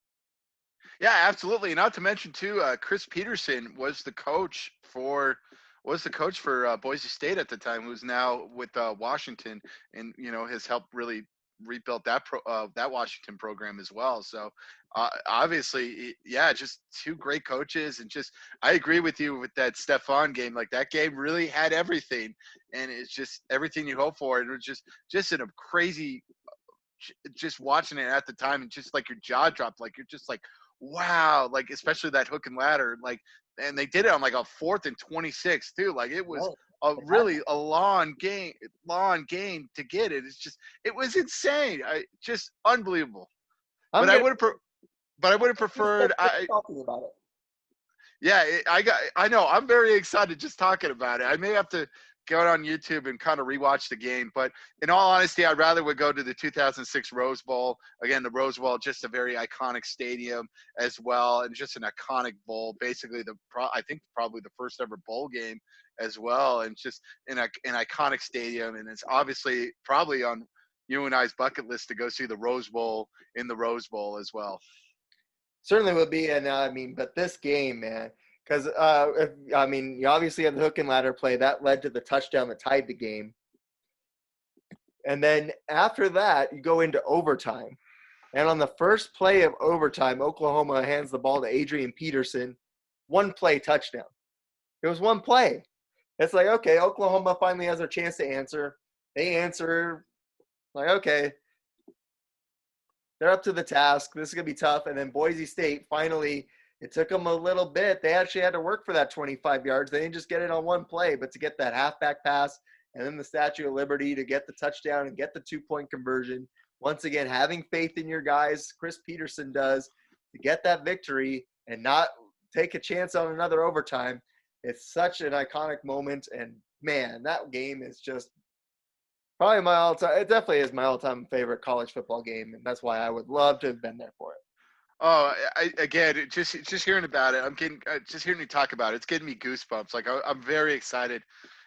Yeah, absolutely. Not to mention too, Chris Peterson was the coach for Boise State at the time, who's now with Washington, and has helped really rebuild that Washington program as well. So obviously, yeah, just two great coaches, and just I agree with you with that Stephon game. Like that game really had everything, and it's just everything you hope for. And it was just in a crazy, just watching it at the time, and just like your jaw dropped, like you're just like, wow, like especially that hook and ladder, like, and they did it on like a 4th and 26 too. Like it was really a long game to get it. It was insane. Just unbelievable. But I would have preferred. Talking about it. Yeah, I know. I'm very excited just talking about it. I may have to go on YouTube and kind of rewatch the game. But in all honesty, I'd rather would go to the 2006 Rose Bowl. Again, the Rose Bowl, just a very iconic stadium as well, and just an iconic bowl. Basically, I think probably the first ever bowl game as well, and just an iconic stadium. And it's obviously probably on you and I's bucket list to go see the Rose Bowl in the Rose Bowl as well. Certainly would be, and I mean, but this game, man, because I mean, you obviously have the hook and ladder play that led to the touchdown that tied the game, and then after that, you go into overtime, and on the first play of overtime, Oklahoma hands the ball to Adrian Peterson, one play touchdown. It was one play. It's like, okay, Oklahoma finally has their chance to answer. They answer, like, okay, they're up to the task. This is going to be tough. And then Boise State, finally, it took them a little bit. They actually had to work for that 25 yards. They didn't just get it on one play, but to get that halfback pass and then the Statue of Liberty to get the touchdown and get the 2-point conversion. Once again, having faith in your guys, Chris Peterson does, to get that victory and not take a chance on another overtime. It's such an iconic moment. And, man, that game is just probably my all-time – it definitely is my all-time favorite college football game, and that's why I would love to have been there for it. Oh, again, just hearing about it, I'm getting just hearing you talk about it. It's getting me goosebumps. Like I'm very excited,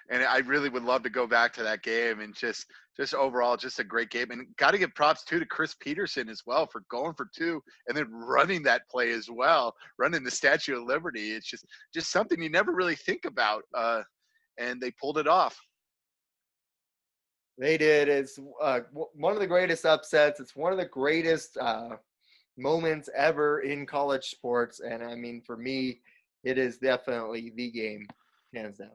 and I really would love to go back to that game. And just overall, just a great game. And got to give props too to Chris Peterson as well for going for 2 and then running that play as well, running the Statue of Liberty. It's just something you never really think about, and they pulled it off. They did. It's one of the greatest upsets. It's one of the greatest moments ever in college sports. And I mean, for me, it is definitely the game, hands down.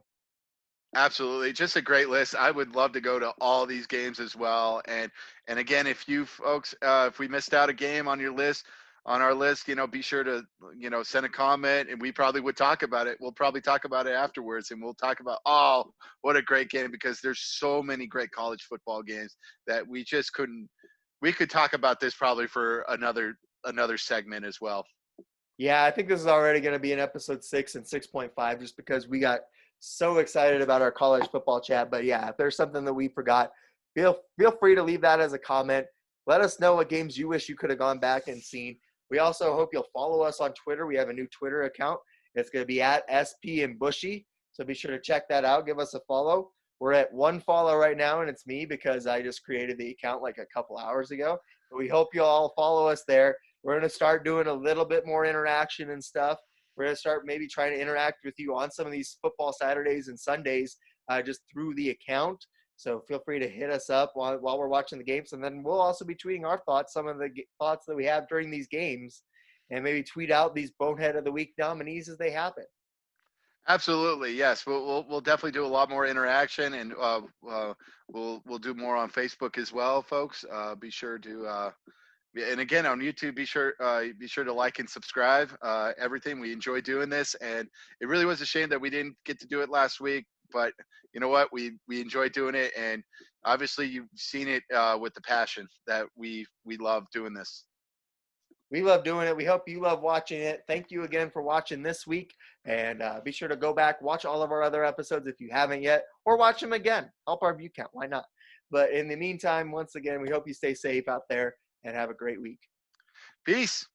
Absolutely. Just a great list. I would love to go to all these games as well. And again, if you folks, if we missed out a game on our list, be sure to, send a comment, and we probably would talk about it. We'll probably talk about it afterwards, and we'll talk about, oh, what a great game, because there's so many great college football games that we could talk about this probably for another segment as well. Yeah, I think this is already going to be in episode 6 and 6.5, just because we got so excited about our college football chat. But yeah, if there's something that we forgot, feel free to leave that as a comment. Let us know what games you wish you could have gone back and seen. We also hope you'll follow us on Twitter. We have a new Twitter account. It's going to be at SP and Bushy. So be sure to check that out. Give us a follow. We're at 1 follow right now, and it's me because I just created the account like a couple hours ago. But we hope you all follow us there. We're going to start doing a little bit more interaction and stuff. We're going to start maybe trying to interact with you on some of these football Saturdays and Sundays just through the account. So feel free to hit us up while we're watching the games. And then we'll also be tweeting our thoughts, some of the thoughts that we have during these games, and maybe tweet out these Bonehead of the Week nominees as they happen. Absolutely, yes. We'll definitely do a lot more interaction, and we'll do more on Facebook as well, folks. Be sure to yeah, and again on YouTube, be sure to like and subscribe. Everything, we enjoy doing this, and it really was a shame that we didn't get to do it last week. But you know what, we enjoy doing it, and obviously you've seen it with the passion that we love doing this. We love doing it. We hope you love watching it. Thank you again for watching this week. And be sure to go back, watch all of our other episodes if you haven't yet, or watch them again. Help our view count. Why not? But in the meantime, once again, we hope you stay safe out there and have a great week. Peace.